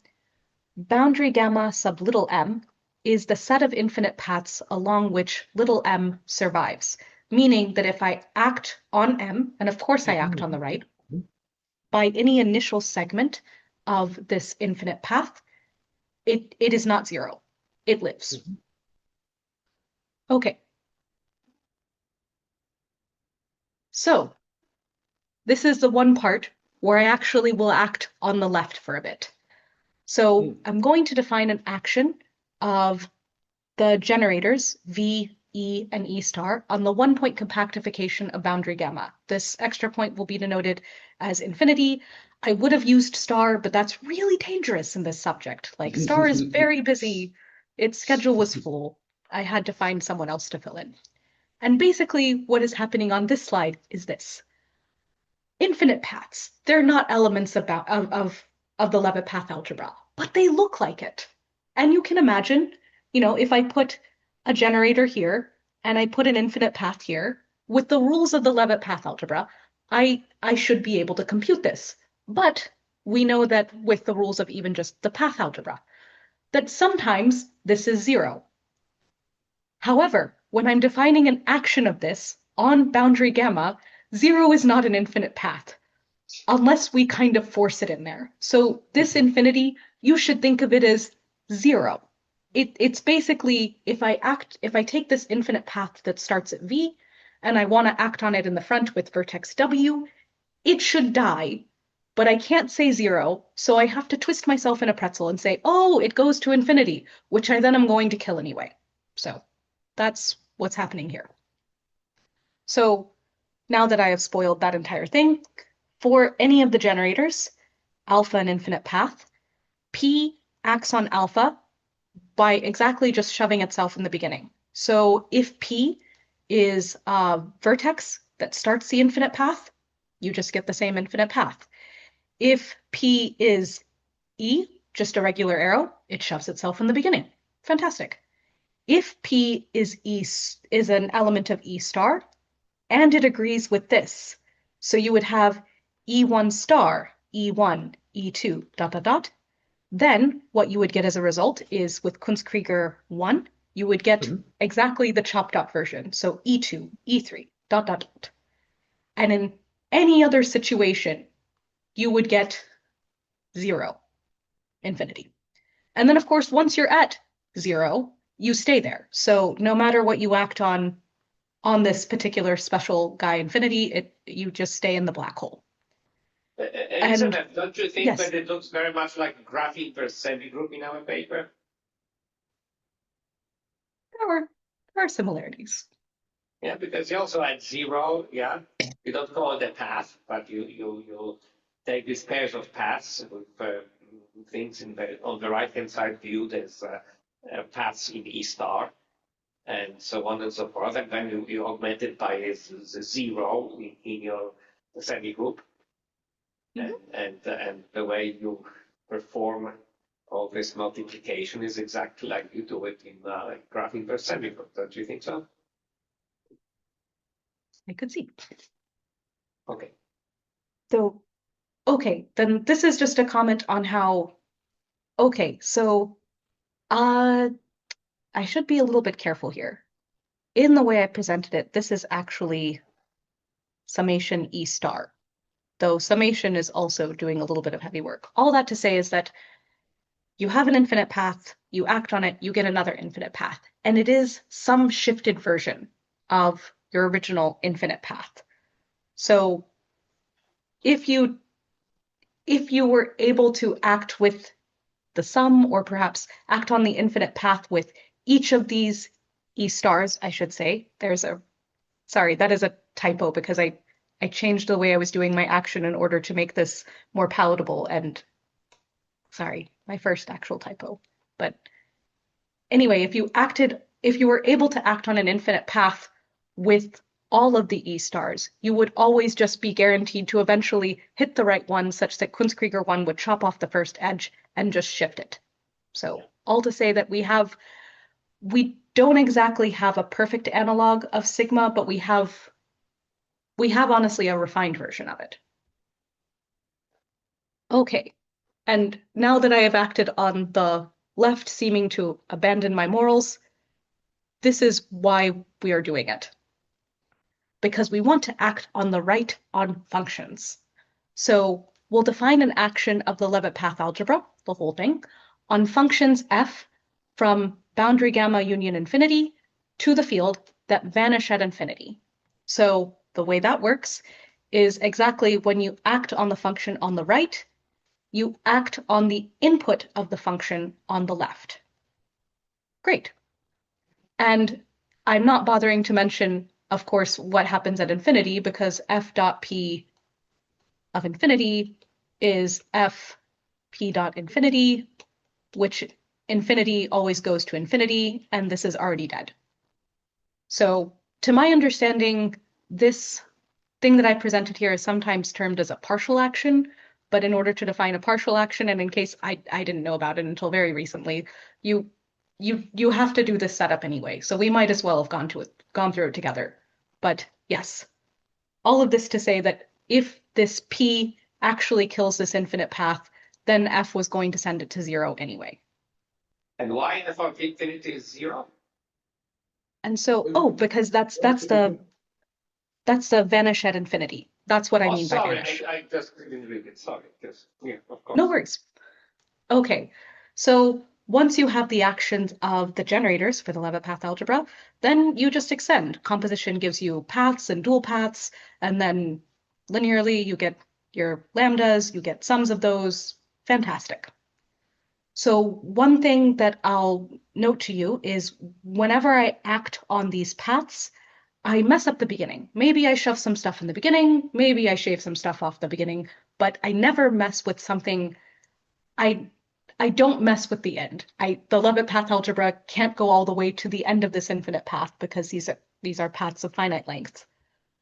boundary gamma sub little m is the set of infinite paths along which little m survives, meaning that if I act on M, and of course I act on the right, by any initial segment of this infinite path, it is not 0. It lives. Okay. So this is the one part where I actually will act on the left for a bit. So I'm going to define an action of the generators V, E, and E star on the one-point compactification of boundary gamma. This extra point will be denoted as infinity. I would have used star, but that's really dangerous in this subject. Like, star is very busy. Its schedule was full. I had to find someone else to fill in. And basically, what is happening on this slide is this. Infinite paths, they're not elements of the Leavitt path algebra, but they look like it. And you can imagine, if I put a generator here and I put an infinite path here, with the rules of the Leavitt path algebra, I should be able to compute this. But we know that with the rules of even just the path algebra, that sometimes this is 0. However, when I'm defining an action of this on boundary gamma, 0 is not an infinite path, unless we kind of force it in there. So this infinity, you should think of it as 0. It's basically, if I take this infinite path that starts at V, and I want to act on it in the front with vertex W, it should die, but I can't say 0, so I have to twist myself in a pretzel and say, oh, it goes to infinity, which I then am going to kill anyway. So that's what's happening here. So now that I have spoiled that entire thing, for any of the generators, alpha and infinite path, P acts on alpha by exactly just shoving itself in the beginning. So if P is a vertex that starts the infinite path, you just get the same infinite path. If P is E, just a regular arrow, it shoves itself in the beginning. Fantastic. If P is an element of E star, and it agrees with this, so you would have E1 star, E1, E2, ... Then what you would get as a result is with Kunstkrieger 1, you would get exactly the chopped up version. So E2, E3, ... And in any other situation, you would get 0, infinity. And then, of course, once you're at 0, you stay there. So no matter what you act on this particular special guy infinity, you just stay in the black hole. Elizabeth, don't you think yes. that it looks very much like graphene per semigroup in our paper? are similarities. Yeah, because you also add 0, yeah. You don't call it a path, but you take these pairs of paths with things on the right-hand side viewed as paths in E star, and so on and so forth. And then you augment it by the 0 in your semi-group. And the way you perform all this multiplication is exactly like you do it in graph inverse semi-group. Don't you think so? I could see. Okay. So, okay, then this is just a comment on how, okay, so I should be a little bit careful here. In the way I presented it, this is actually summation E star, though summation is also doing a little bit of heavy work. All that to say is that you have an infinite path, you act on it, you get another infinite path, and it is some shifted version of your original infinite path. So if you were able to act with the sum, or perhaps act on the infinite path with each of these E stars, I should say. Sorry, that is a typo because I changed the way I was doing my action in order to make this more palatable, and sorry, my first actual typo. But anyway, if you were able to act on an infinite path with all of the E stars, you would always just be guaranteed to eventually hit the right one, such that Kunstkrieger 1 would chop off the first edge and just shift it. So all to say that we don't exactly have a perfect analog of sigma, but we have honestly a refined version of it. Okay, and now that I have acted on the left seeming to abandon my morals, this is why we are doing it. Because we want to act on the right on functions. So we'll define an action of the Leavitt path algebra, the whole thing, on functions f from boundary gamma union infinity to the field that vanish at infinity. So the way that works is exactly when you act on the function on the right, you act on the input of the function on the left. Great. And I'm not bothering to mention, of course, what happens at infinity, because f dot p of infinity is f p dot infinity, which infinity always goes to infinity, and this is already dead. So to my understanding, this thing that I presented here is sometimes termed as a partial action, but in order to define a partial action, and in case I didn't know about it until very recently, you have to do this setup anyway, so we might as well have gone through it together. But yes, all of this to say that if this P actually kills this infinite path, then F was going to send it to 0 anyway. And why f of infinity is 0? And so, because that's the vanish at infinity. That's what I mean by vanish. I just didn't read it. Sorry. Yes. Yeah, of course. No worries. Okay, so once you have the actions of the generators for the Leavitt path algebra, then you just extend. Composition gives you paths and dual paths, and then linearly you get your lambdas, you get sums of those. Fantastic. So one thing that I'll note to you is whenever I act on these paths, I mess up the beginning. Maybe I shove some stuff in the beginning, maybe I shave some stuff off the beginning, but I never mess with something. I don't mess with the end. The Leavitt path algebra can't go all the way to the end of this infinite path because these are paths of finite length.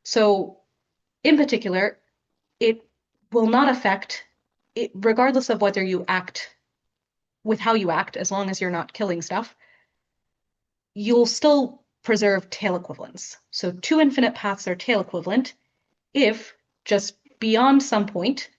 So in particular, it will not affect it, regardless of whether you act with how you act, as long as you're not killing stuff, you'll still preserve tail equivalence. So two infinite paths are tail equivalent if just beyond some point,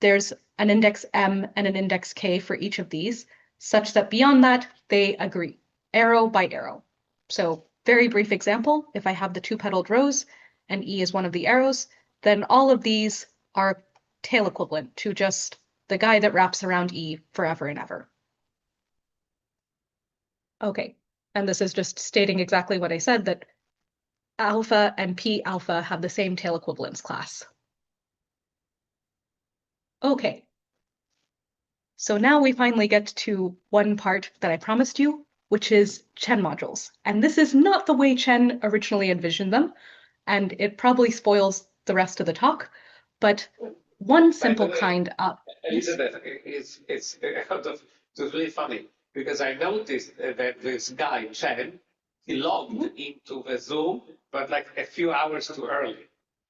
there's an index m and an index k for each of these, such that beyond that, they agree, arrow by arrow. So very brief example, if I have the two-petaled rose and E is one of the arrows, then all of these are tail equivalent to just the guy that wraps around E forever and ever. Okay, and this is just stating exactly what I said, that alpha and P alpha have the same tail equivalence class. Okay, so now we finally get to one part that I promised you, which is Chen modules. And this is not the way Chen originally envisioned them, and it probably spoils the rest of the talk, but one simple kind of... Elizabeth, it's really funny, because I noticed that this guy, Chen, he logged into the Zoom, but like a few hours too early,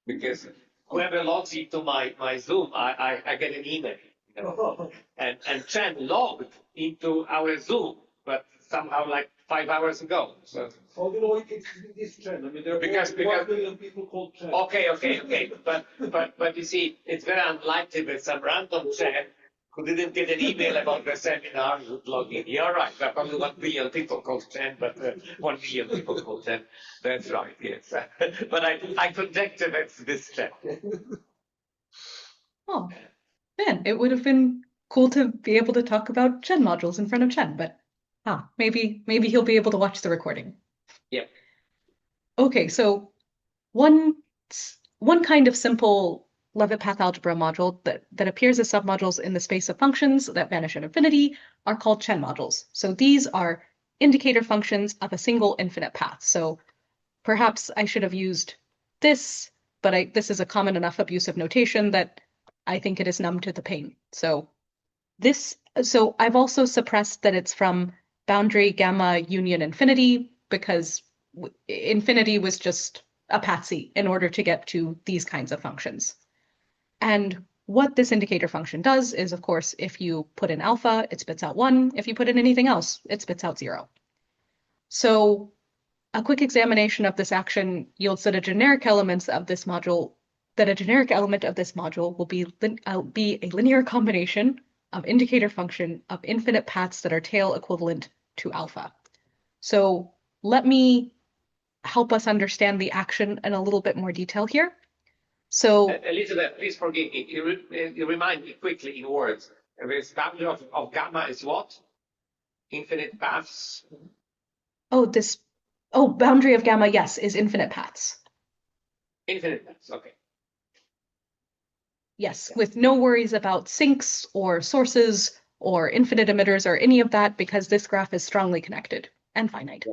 because whoever logs into my Zoom, I get an email. You know? And Chen logged into our Zoom, but somehow like 5 hours ago. So you know, it's Chen. I mean, there are because 1 million people called Chen. Okay. But you see, it's very unlikely that some random Chen who didn't get an email about the seminar would log in. You're right. There are probably 1 billion people called Chen, but 1 million people called Chen. That's right. Yes. But I conjecture that's this Chen. Oh, man, it would have been cool to be able to talk about Chen modules in front of Chen, but maybe he'll be able to watch the recording. Yeah. Okay, so one kind of simple Leavitt path algebra module that appears as submodules in the space of functions that vanish at infinity are called Chen modules. So these are indicator functions of a single infinite path. So perhaps I should have used this, but this is a common enough abusive notation that I think it is numb to the pain. So I've also suppressed that it's from boundary gamma union infinity, because infinity was just a patsy in order to get to these kinds of functions. And what this indicator function does is, of course, if you put in alpha, it spits out 1. If you put in anything else, it spits out 0. So a quick examination of this action yields that a generic element of this module will be a linear combination of indicator function of infinite paths that are tail equivalent to alpha. So let me help us understand the action in a little bit more detail here. So Elizabeth, please forgive me. You remind me quickly in words. This boundary of gamma is what? Infinite paths? Boundary of gamma, yes, is infinite paths. Infinite paths, okay. Yes, with no worries about sinks or sources or infinite emitters or any of that, because this graph is strongly connected and finite.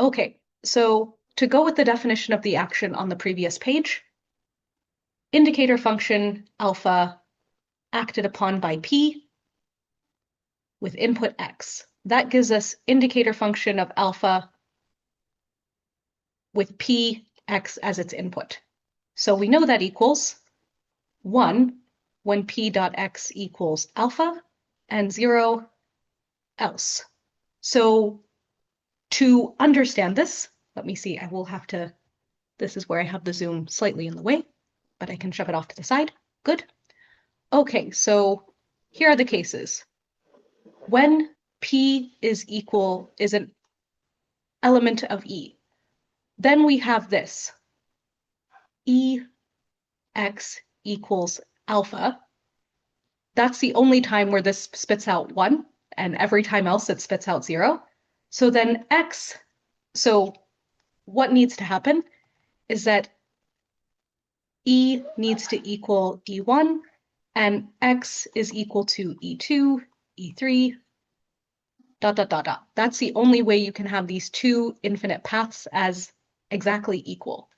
Okay, so to go with the definition of the action on the previous page, indicator function alpha acted upon by P with input X. That gives us indicator function of alpha with P, X as its input. So we know that equals 1 when P dot X equals alpha and 0 else. So to understand this, let me see, this is where I have the zoom slightly in the way, but I can shove it off to the side. Good. Okay, so here are the cases. When P is an element of E, then we have this. Ex equals alpha. That's the only time where this spits out 1, and every time else it spits out 0. So then what needs to happen is that E needs to equal E1, and X is equal to E2, E3, ... That's the only way you can have these two infinite paths as exactly equal.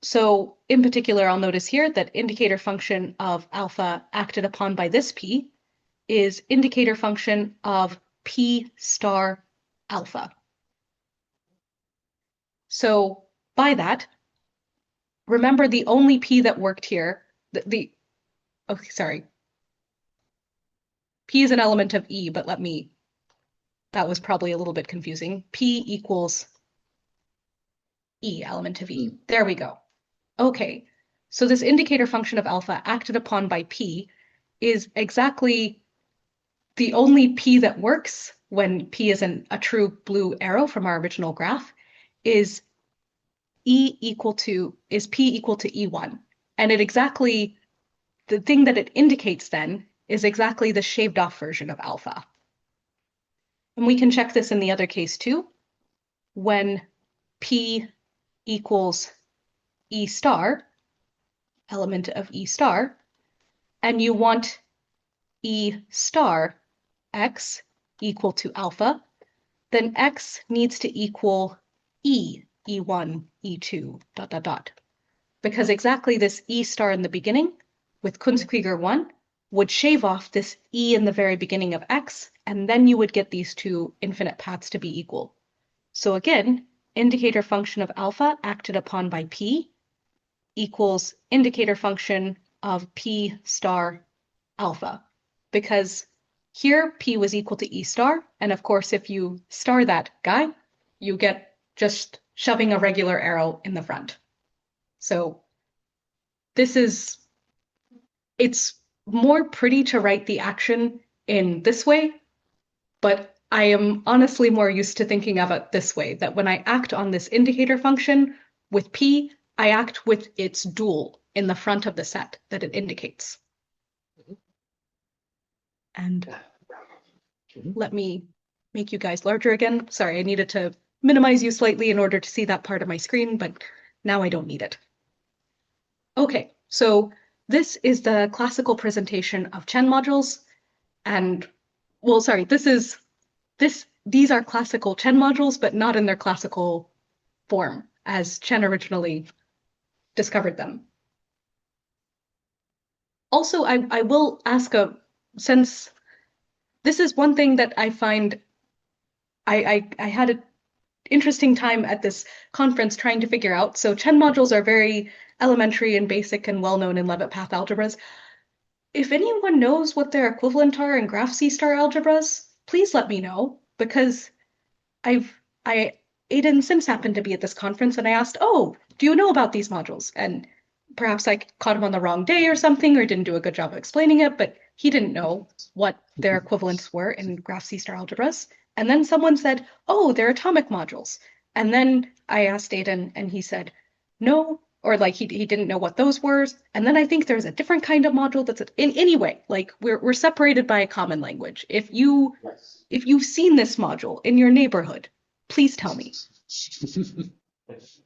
So in particular, I'll notice here that indicator function of alpha acted upon by this P is indicator function of P star alpha. So by that, remember the only P that worked here, P is an element of E, but that was probably a little bit confusing. P equals E, element of E. There we go. Okay, so this indicator function of alpha acted upon by P is exactly the only P that works when P is a true blue arrow from our original graph is P equal to E1. And the thing that it indicates then is exactly the shaved off version of alpha. And we can check this in the other case too. When P equals E star, element of E star, and you want E star x equal to alpha, then x needs to equal e1, e2, ... Because exactly this e star in the beginning with Kunstkrieger 1 would shave off this e in the very beginning of x, and then you would get these two infinite paths to be equal. So again, indicator function of alpha acted upon by p equals indicator function of p star alpha, because here p was equal to e star, and of course if you star that guy, you get just shoving a regular arrow in the front. So it's more pretty to write the action in this way, but I am honestly more used to thinking of it this way, that when I act on this indicator function with p, I act with its dual in the front of the set that it indicates. And let me make you guys larger again. Sorry, I needed to minimize you slightly in order to see that part of my screen, but now I don't need it. Okay, so this is the classical presentation of Chen modules. And, well, sorry, these are classical Chen modules, but not in their classical form as Chen originally discovered them. Also, I will ask since this is one thing that I find I had an interesting time at this conference trying to figure out. So Chen modules are very elementary and basic and well-known in Leavitt path algebras. If anyone knows what their equivalent are in graph C-star algebras, please let me know, because Aidan Sims happened to be at this conference and I asked, oh, do you know about these modules? And perhaps I caught him on the wrong day or something, or didn't do a good job of explaining it, but he didn't know what their equivalents were in graph C-star algebras. And then someone said, oh, they're atomic modules. And then I asked Aidan and he said, no, or like he didn't know what those were. And then I think there's a different kind of module that's in any way, like we're separated by a common language. If you've seen this module in your neighborhood, please tell me.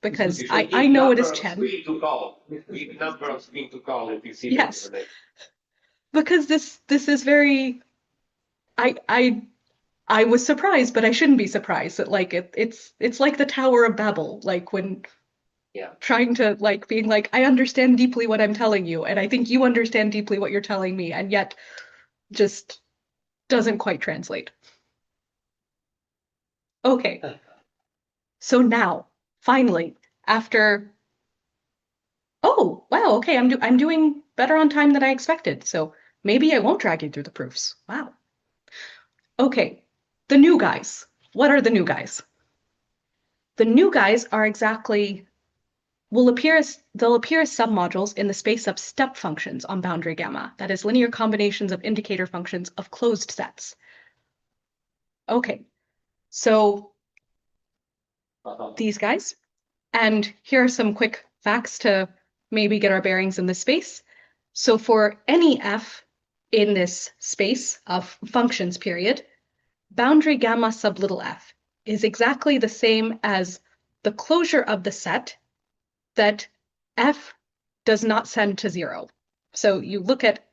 Because I know it is Chen. Number of screen to call if you see. Yes. Because this is very I was surprised, but I shouldn't be surprised that like it's like the Tower of Babel, like when trying to like being like, I understand deeply what I'm telling you, and I think you understand deeply what you're telling me, and yet just doesn't quite translate. Okay. So now, finally, after oh wow, okay, I'm doing better on time than I expected, so maybe I won't drag you through the proofs. Wow. Okay, the new guys. What are the new guys? The new guys are exactly they'll appear as submodules in the space of step functions on boundary gamma, that is linear combinations of indicator functions of closed sets. Okay, so these guys, and here are some quick facts to maybe get our bearings in this space. So for any f in this space of functions period, boundary gamma sub little f is exactly the same as the closure of the set that f does not send to 0. So you look at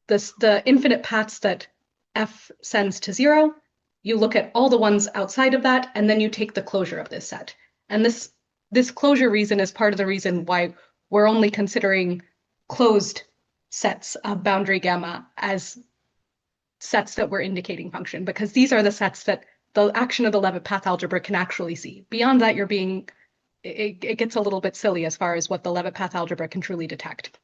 the infinite paths that f sends to 0, you look at all the ones outside of that, and then you take the closure of this set. And this closure reason is part of the reason why we're only considering closed sets of boundary gamma as sets that we're indicating function, because these are the sets that the action of the Leavitt path algebra can actually see. Beyond that, it gets a little bit silly as far as what the Leavitt path algebra can truly detect.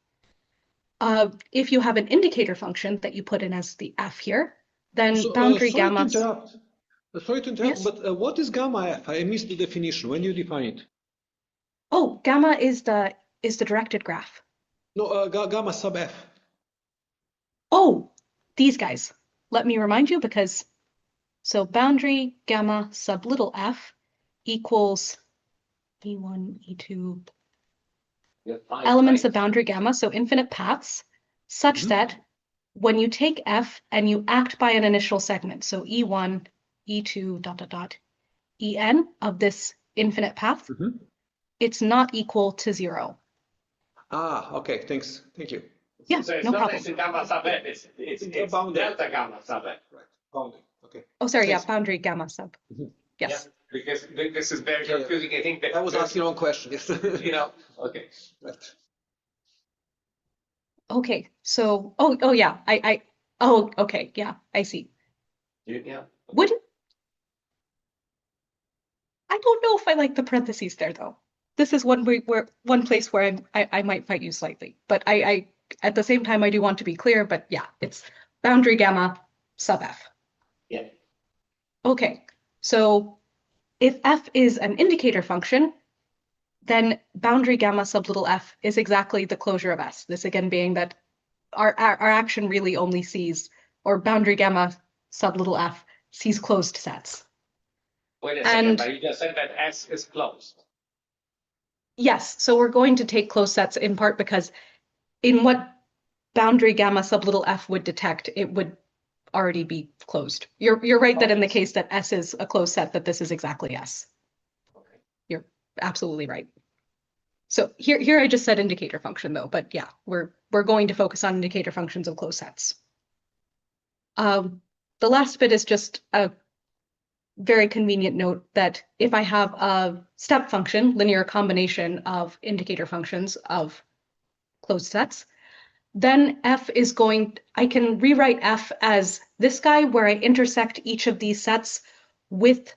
If you have an indicator function that you put in as the f here, then boundary gamma. Sorry to interrupt, yes? But what is gamma f? I missed the definition. When you define it? Oh, gamma is the directed graph. No, gamma sub f. Oh, these guys. Let me remind you, because so boundary gamma sub little f equals e1, e2, elements of boundary gamma, so infinite paths, such that when you take f and you act by an initial segment, so e1, e2, ... en of this infinite path, it's not equal to 0. Ah, okay, thanks. Thank you. Yeah, so it's no not problem. actually gamma sub f, it's delta gamma sub f. Right. Boundary. Okay. Oh, sorry, yeah, Thanks. boundary gamma sub. Mhm. Yes. Yeah, because this is very confusing. I think that I was asking the wrong question. Yes. Okay. Right. Okay. So, oh yeah, oh, okay, yeah, I see. Yeah. Would I don't know if I like the parentheses there though. This is one place where I might fight you slightly, but I at the same time I do want to be clear. But yeah, it's boundary gamma sub f. Yeah. Okay, so if f is an indicator function, then boundary gamma sub little f is exactly the closure of S. This again being that our action really only sees, or boundary gamma sub little f sees closed sets. Wait a second, but you just said that S is closed. Yes, so we're going to take closed sets in part because in what boundary gamma sub little f would detect, it would already be closed. You're right that in the case that S is a closed set, that this is exactly S. Okay. You're absolutely right. So here I just said indicator function though, but yeah, we're going to focus on indicator functions of closed sets. The last bit is just a very convenient note that if I have a step function, linear combination of indicator functions of closed sets, then f is I can rewrite f as this guy where I intersect each of these sets with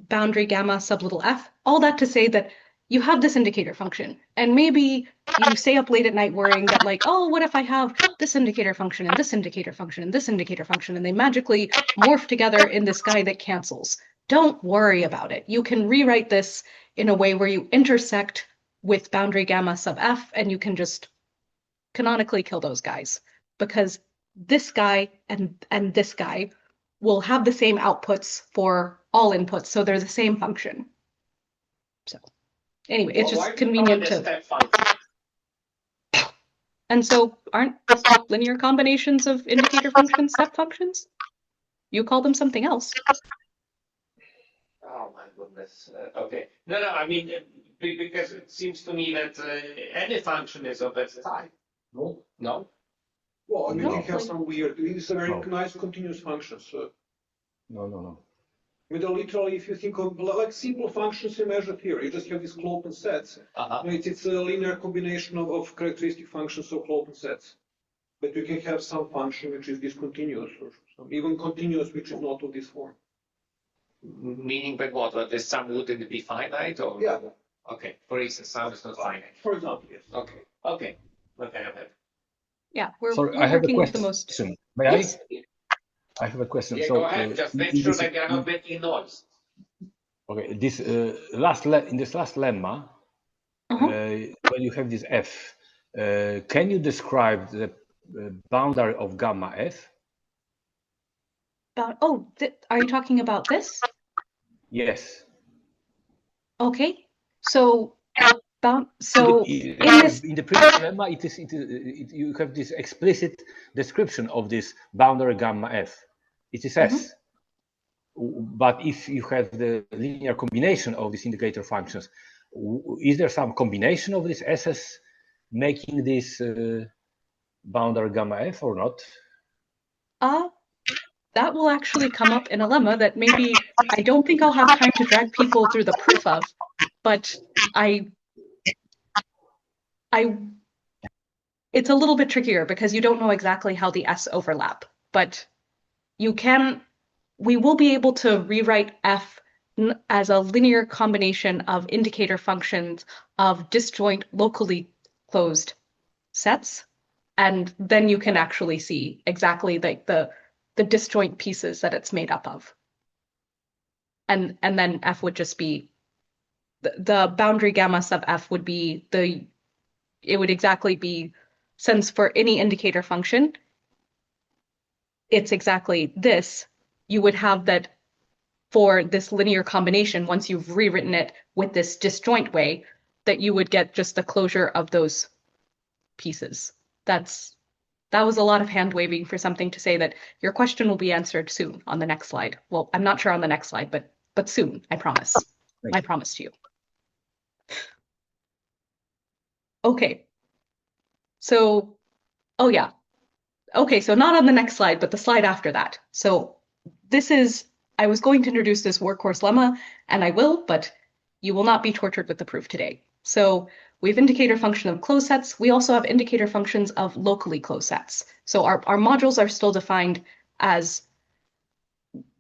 boundary gamma sub little f. All that to say that you have this indicator function, and maybe you stay up late at night worrying that like, oh, what if I have this indicator function and this indicator function and this indicator function, and they magically morph together in this guy that cancels. Don't worry about it. You can rewrite this in a way where you intersect with boundary gamma sub f, and you can just canonically kill those guys, because this guy and this guy will have the same outputs for all inputs, so they're the same function. So anyway, it's just convenient to. Step function? And so aren't linear combinations of indicator functions step functions? You call them something else. Oh my goodness. Okay. No, I mean, because it seems to me that any function is of that type. No? Well, I mean, No, you have like- some weird. These are very No. nice continuous functions. No. I mean, literally, if you think of like simple functions in measure theory, you just have these closed sets. It's a linear combination of characteristic functions of closed sets. But you can have some function which is discontinuous, or some even continuous which is not of this form. Meaning that what? That the sum wouldn't be finite? Or? Yeah. Okay. For instance, sum is not finite. For example, yes. Okay. Okay. Yeah, we're Sorry, I have a working with question. the most. May Yes. I have a question. Yeah, So, go ahead. Just make sure that you're not making noise. Okay, this in this last lemma, when you have this f, can you describe the boundary of gamma f? Are you talking about this? Yes. Okay, so in this. In the previous lemma, you have this explicit description of this boundary gamma f. It is S. But if you have the linear combination of these indicator functions, is there some combination of these S's making this boundary gamma f or not? That will actually come up in a lemma that maybe I don't think I'll have time to drag people through the proof of, but it's a little bit trickier because you don't know exactly how the S overlap, but we will be able to rewrite f as a linear combination of indicator functions of disjoint locally closed sets, and then you can actually see exactly like the disjoint pieces that it's made up of. And then f would just be the boundary gamma sub f would be it would exactly be, since for any indicator function it's exactly this, you would have that for this linear combination, once you've rewritten it with this disjoint way, that you would get just the closure of those pieces. That was a lot of hand waving for something to say that your question will be answered soon on the next slide. Well, I'm not sure on the next slide, but soon, I promise. I promise to you. Okay. So, oh yeah. Okay, so not on the next slide, but the slide after that. So I was going to introduce this workhorse lemma, and I will, but you will not be tortured with the proof today. So we have indicator function of closed sets. We also have indicator functions of locally closed sets. So our modules are still defined as,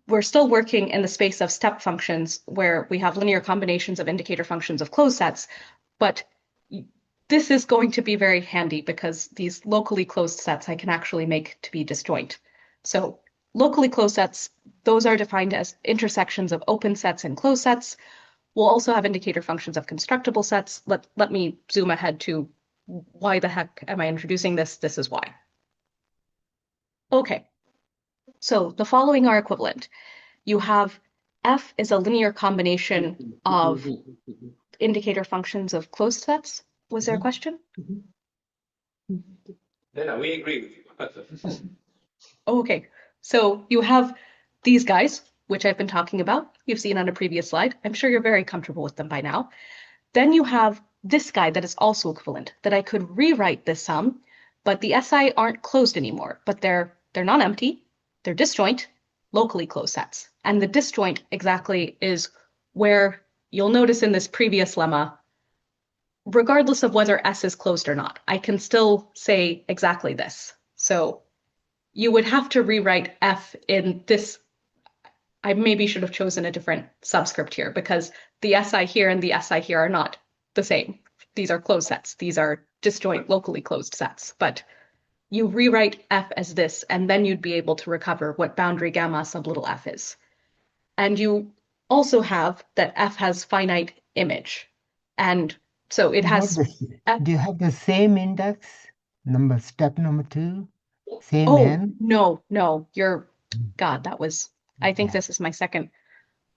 we're still working in the space of step functions where we have linear combinations of indicator functions of closed sets, but this is going to be very handy because these locally closed sets I can actually make to be disjoint. So locally closed sets, those are defined as intersections of open sets and closed sets. We'll also have indicator functions of constructible sets. Let me zoom ahead to why the heck am I introducing this? This is why. Okay, so the following are equivalent. You have F is a linear combination of indicator functions of closed sets. Was there a question? No, we agree with you. Okay, so you have these guys, which I've been talking about. You've seen on a previous slide. I'm sure you're very comfortable with them by now. Then you have this guy that is also equivalent, that I could rewrite this sum, but the SI aren't closed anymore, but they're non-empty, they're disjoint, locally closed sets. And the disjoint exactly is where you'll notice in this previous lemma, regardless of whether S is closed or not, I can still say exactly this. So you would have to rewrite F in this. I maybe should have chosen a different subscript here because the SI here and the SI here are not the same. These are closed sets. These are disjoint locally closed sets. But you rewrite F as this, and then you'd be able to recover what boundary gamma sub little f is. And you also have that F has finite image. And so it has... Do you have the same index, step number 2? Same n? No, you're... God, that was... I think this is my second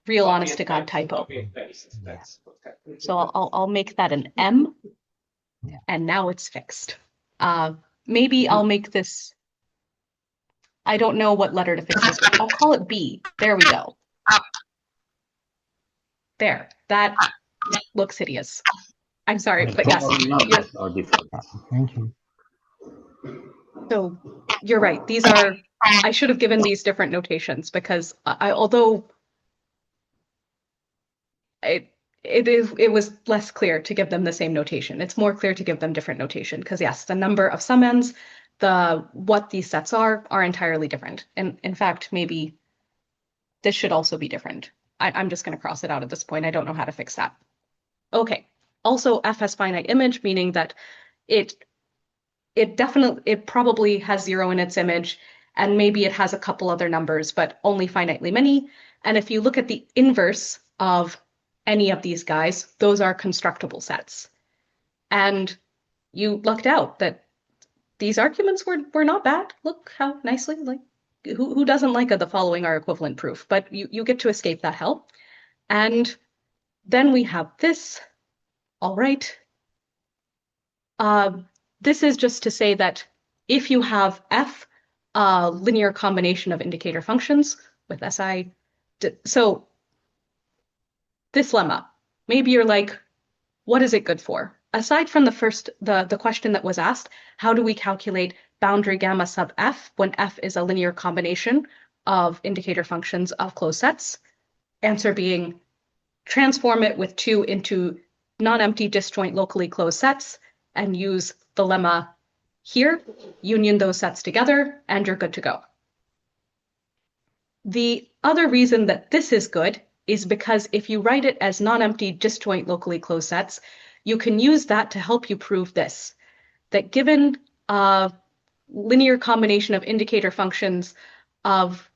real honest to God typo. Yeah. So I'll make that an M, and now it's fixed. Maybe I'll make this... I don't know what letter to fix this with. I'll call it B. There we go. There. That looks hideous. I'm sorry, but yes. Are different. Thank you. So you're right. These are... I should have given these different notations because although it was less clear to give them the same notation. It's more clear to give them different notation because yes, the number of sum ends, what these sets are entirely different. And in fact, maybe this should also be different. I'm just going to cross it out at this point. I don't know how to fix that. Okay. Also, F has finite image, meaning that it probably has 0 in its image, and maybe it has a couple other numbers, but only finitely many. And if you look at the inverse of any of these guys, those are constructible sets. And you lucked out that these arguments were not bad. Look how nicely, like, who doesn't like the following are equivalent proof, but you get to escape that hell. And then we have this. All right. This is just to say that if you have F, a linear combination of indicator functions with SI, so this lemma, maybe you're like, what is it good for? Aside from the question that was asked, how do we calculate boundary gamma sub F when F is a linear combination of indicator functions of closed sets? Answer being, transform it with 2 into non-empty disjoint locally closed sets and use the lemma here, union those sets together, and you're good to go. The other reason that this is good is because if you write it as non-empty disjoint locally closed sets, you can use that to help you prove this, that given a linear combination of indicator functions of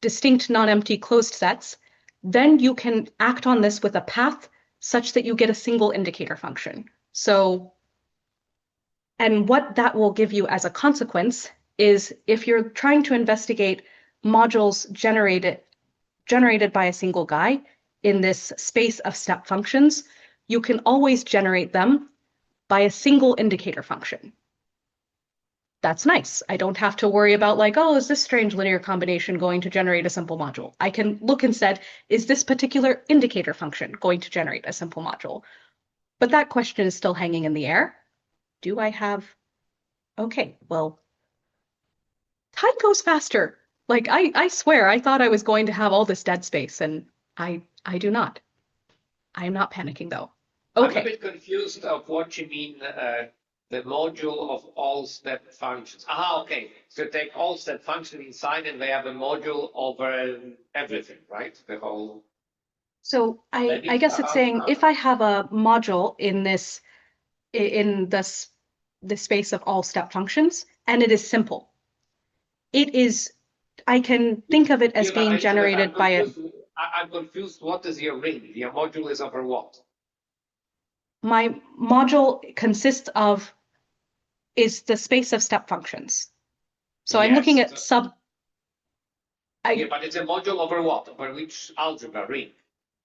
distinct non-empty closed sets, then you can act on this with a path such that you get a single indicator function. So, and what that will give you as a consequence is if you're trying to investigate modules generated by a single guy in this space of step functions, you can always generate them by a single indicator function. That's nice. I don't have to worry about like, oh, is this strange linear combination going to generate a simple module? I can look instead, is this particular indicator function going to generate a simple module? But that question is still hanging in the air. Do I have... Okay, well, time goes faster. Like I swear I thought I was going to have all this dead space, and I do not. I am not panicking though. Okay. I'm a bit confused of what you mean, the module of all step functions. Okay. So take all step function inside and they have a module over everything, right? The whole. So I guess it's saying if I have a module in this space of all step functions and it is simple, I can think of it as being generated by a. I'm confused. What is your ring? Your module is over what? My module consists of is the space of step functions. So I'm looking at yeah, but it's a module over what? Over which algebra ring?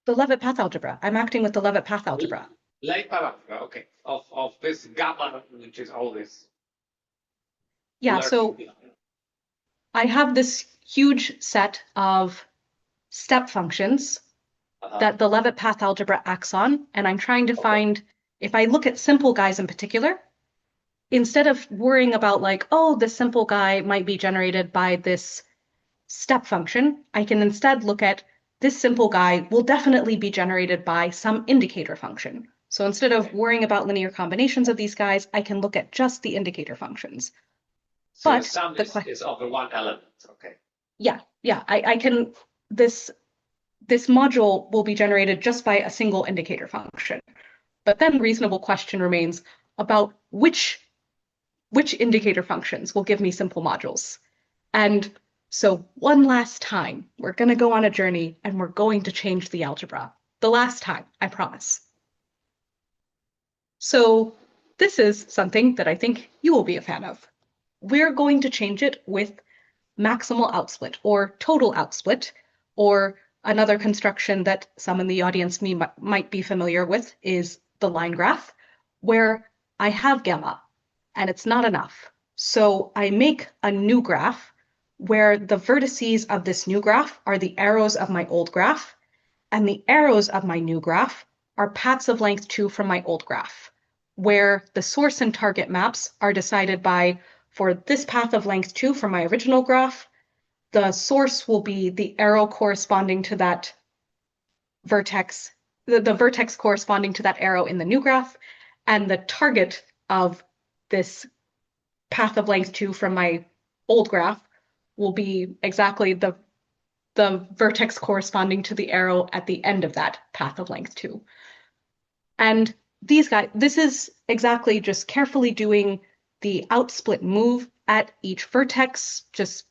The Leavitt path algebra. I'm acting with the Leavitt path algebra. Leavitt path algebra, okay. Of this gamma, which is all this. Yeah, so I have this huge set of step functions that the Leavitt path algebra acts on, and I'm trying to find, if I look at simple guys in particular, instead of worrying about like, oh, this simple guy might be generated by this step function, I can instead look at this simple guy will definitely be generated by some indicator function. So instead of worrying about linear combinations of these guys, I can look at just the indicator functions. So but the sum is over one element, okay. Yeah, I can, this module will be generated just by a single indicator function. But then reasonable question remains about which indicator functions will give me simple modules. And so one last time, we're going to go on a journey and we're going to change the algebra. The last time, I promise. So this is something that I think you will be a fan of. We're going to change it with maximal outsplit or total outsplit, or another construction that some in the audience might be familiar with is the line graph, where I have gamma and it's not enough. So I make a new graph where the vertices of this new graph are the arrows of my old graph, and the arrows of my new graph are paths of length 2 from my old graph, where the source and target maps are decided by, for this path of length 2 from my original graph, the source will be the arrow corresponding to that vertex, the vertex corresponding to that arrow in the new graph, and the target of this path of length 2 from my old graph will be exactly the vertex corresponding to the arrow at the end of that path of length 2. And these guys, this is exactly just carefully doing the outsplit move at each vertex, just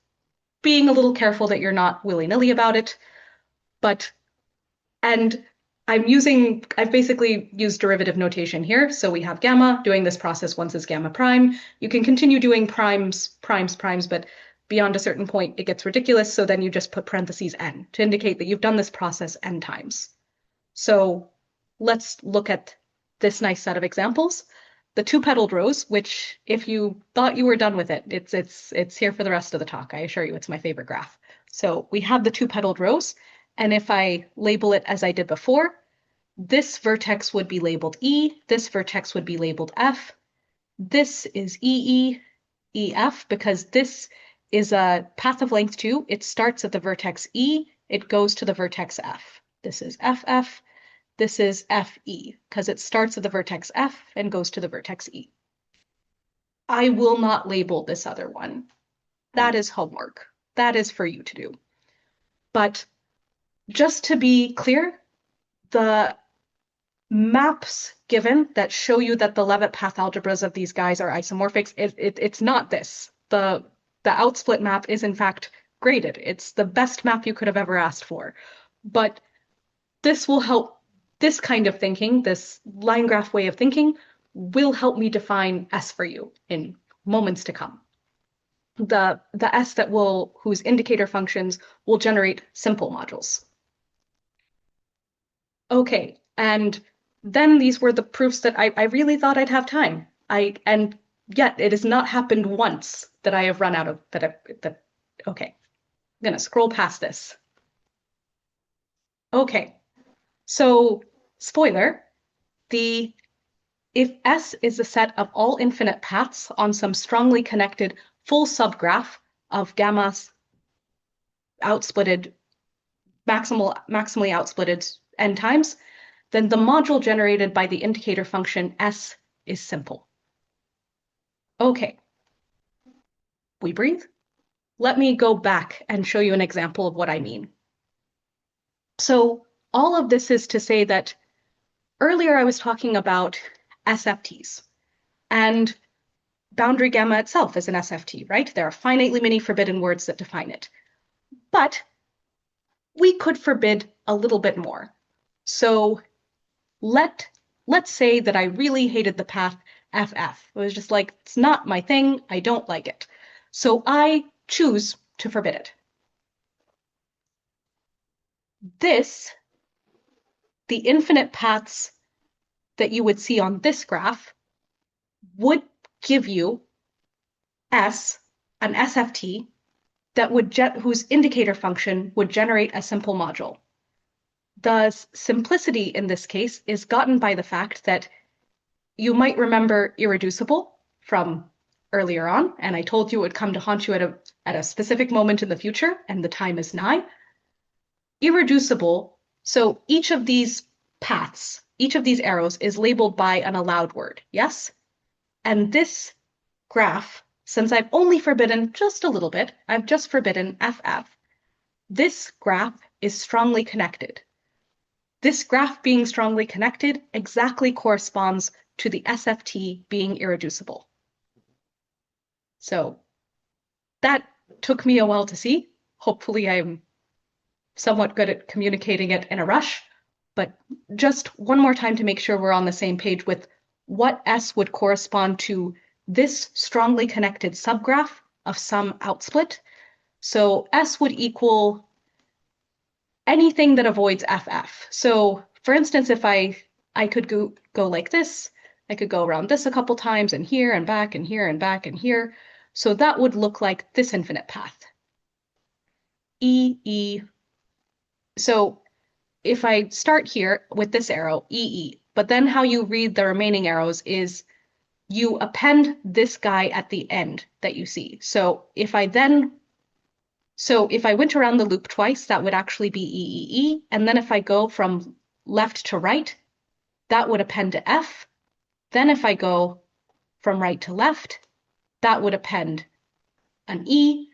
being a little careful that you're not willy-nilly about it. And I've basically used derivative notation here. So we have gamma doing this process once as gamma prime. You can continue doing primes, but beyond a certain point, it gets ridiculous. So then you just put parentheses n to indicate that you've done this process n times. So let's look at this nice set of examples. The two-petaled rows, which if you thought you were done with it, it's here for the rest of the talk. I assure you, it's my favorite graph. So we have the two-petaled rows, and if I label it as I did before, this vertex would be labeled E, this vertex would be labeled F, this is EE, EF, because this is a path of length 2. It starts at the vertex E, it goes to the vertex F. This is FF, this is FE, because it starts at the vertex F and goes to the vertex E. I will not label this other one. That is homework. That is for you to do. But just to be clear, the maps given that show you that the Leavitt path algebras of these guys are isomorphic, it's not this. The outsplit map is in fact graded. It's the best map you could have ever asked for. But this will help, this kind of thinking, this line graph way of thinking, will help me define S for you in moments to come. The S whose indicator functions will generate simple modules. Okay, and then these were the proofs that I really thought I'd have time. And yet it has not happened once that I have run out of okay. I'm gonna scroll past this. Okay, so spoiler, if S is a set of all infinite paths on some strongly connected full subgraph of gammas outsplitted, maximally outsplitted n times, then the module generated by the indicator function S is simple. Okay, we breathe. Let me go back and show you an example of what I mean. So all of this is to say that earlier I was talking about SFTs, and boundary gamma itself is an SFT, right? There are finitely many forbidden words that define it. But we could forbid a little bit more. So let's say that I really hated the path FF. It was just like, it's not my thing, I don't like it. So I choose to forbid it. This, the infinite paths that you would see on this graph, would give you S, an SFT, that would whose indicator function would generate a simple module. The simplicity in this case is gotten by the fact that you might remember irreducible from earlier on, and I told you it would come to haunt you at a specific moment in the future, and the time is nigh. Irreducible, so each of these paths, each of these arrows is labeled by an allowed word, yes? And this graph, since I've only forbidden just a little bit, I've just forbidden FF, this graph is strongly connected. This graph being strongly connected exactly corresponds to the SFT being irreducible. So that took me a while to see. Hopefully I'm somewhat good at communicating it in a rush, but just one more time to make sure we're on the same page with what S would correspond to this strongly connected subgraph of some outsplit. So S would equal anything that avoids FF. So for instance, if I could go like this, I could go around this a couple times and here and back and here and back and here. So that would look like this infinite path. E. So if I start here with this arrow, EE, but then how you read the remaining arrows is you append this guy at the end that you see. So if I went around the loop twice, that would actually be EEE. And then if I go from left to right, that would append to F. Then if I go from right to left, that would append an E.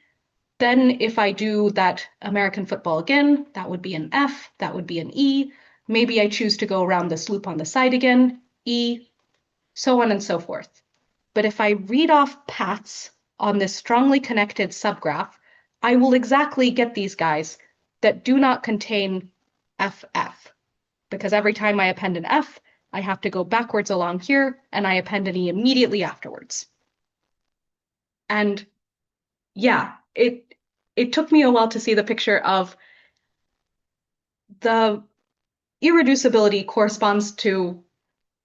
Then if I do that American football again, that would be an F, that would be an E. Maybe I choose to go around this loop on the side again, E, so on and so forth. But if I read off paths on this strongly connected subgraph, I will exactly get these guys that do not contain FF. Because every time I append an F, I have to go backwards along here, and I append an E immediately afterwards. And yeah, it took me a while to see the picture of the irreducibility corresponds to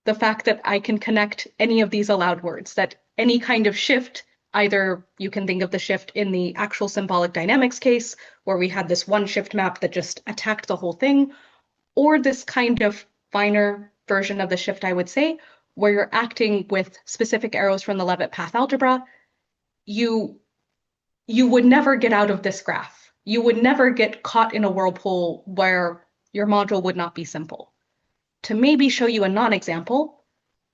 the fact that I can connect any of these allowed words, that any kind of shift, either you can think of the shift in the actual symbolic dynamics case, where we had this one shift map that just attacked the whole thing, or this kind of finer version of the shift, I would say, where you're acting with specific arrows from the Leavitt path algebra, you would never get out of this graph. You would never get caught in a whirlpool where your module would not be simple. To maybe show you a non-example,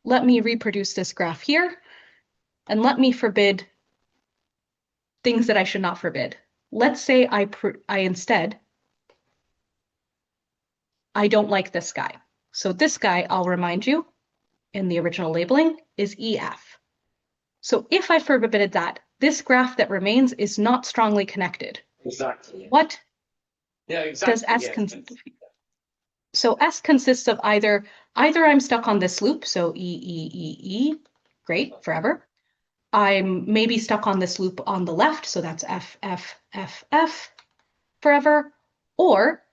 let me reproduce this graph here, and let me forbid things that I should not forbid. Let's say I instead, I don't like this guy. So this guy, I'll remind you, in the original labeling, is EF. So if I forbid that, this graph that remains is not strongly connected. Exactly. What does S consist of? So S consists of either I'm stuck on this loop, so E, great, forever. I'm maybe stuck on this loop on the left, so that's F, forever. Or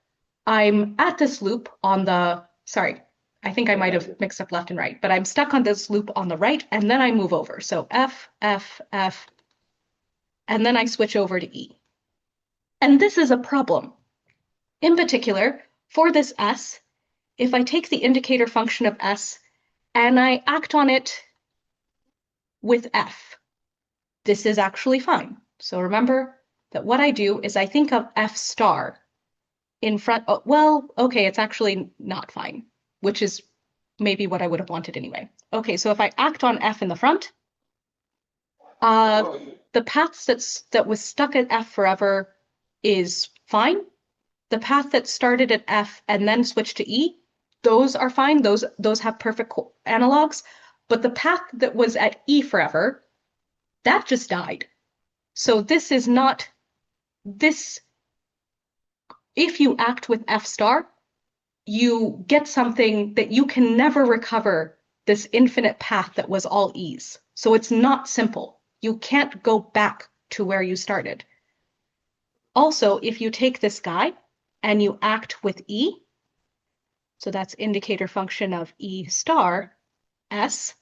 I'm at this loop on the, sorry, I think I might have mixed up left and right, but I'm stuck on this loop on the right, and then I move over. So F, and then I switch over to E. And this is a problem. In particular, for this S, if I take the indicator function of S and I act on it with F, this is actually fine. So remember, that what I do is I think of F star in front. Oh, well, okay, it's actually not fine, which is maybe what I would have wanted anyway. Okay, so if I act on F in the front, the path that was stuck at F forever is fine. The path that started at F and then switched to E, those are fine. Those have perfect analogs. But the path that was at E forever, that just died. So this is not this. If you act with F star, you get something that you can never recover, this infinite path that was all E's. So it's not simple. You can't go back to where you started. Also, if you take this guy and you act with E, so that's indicator function of E star S,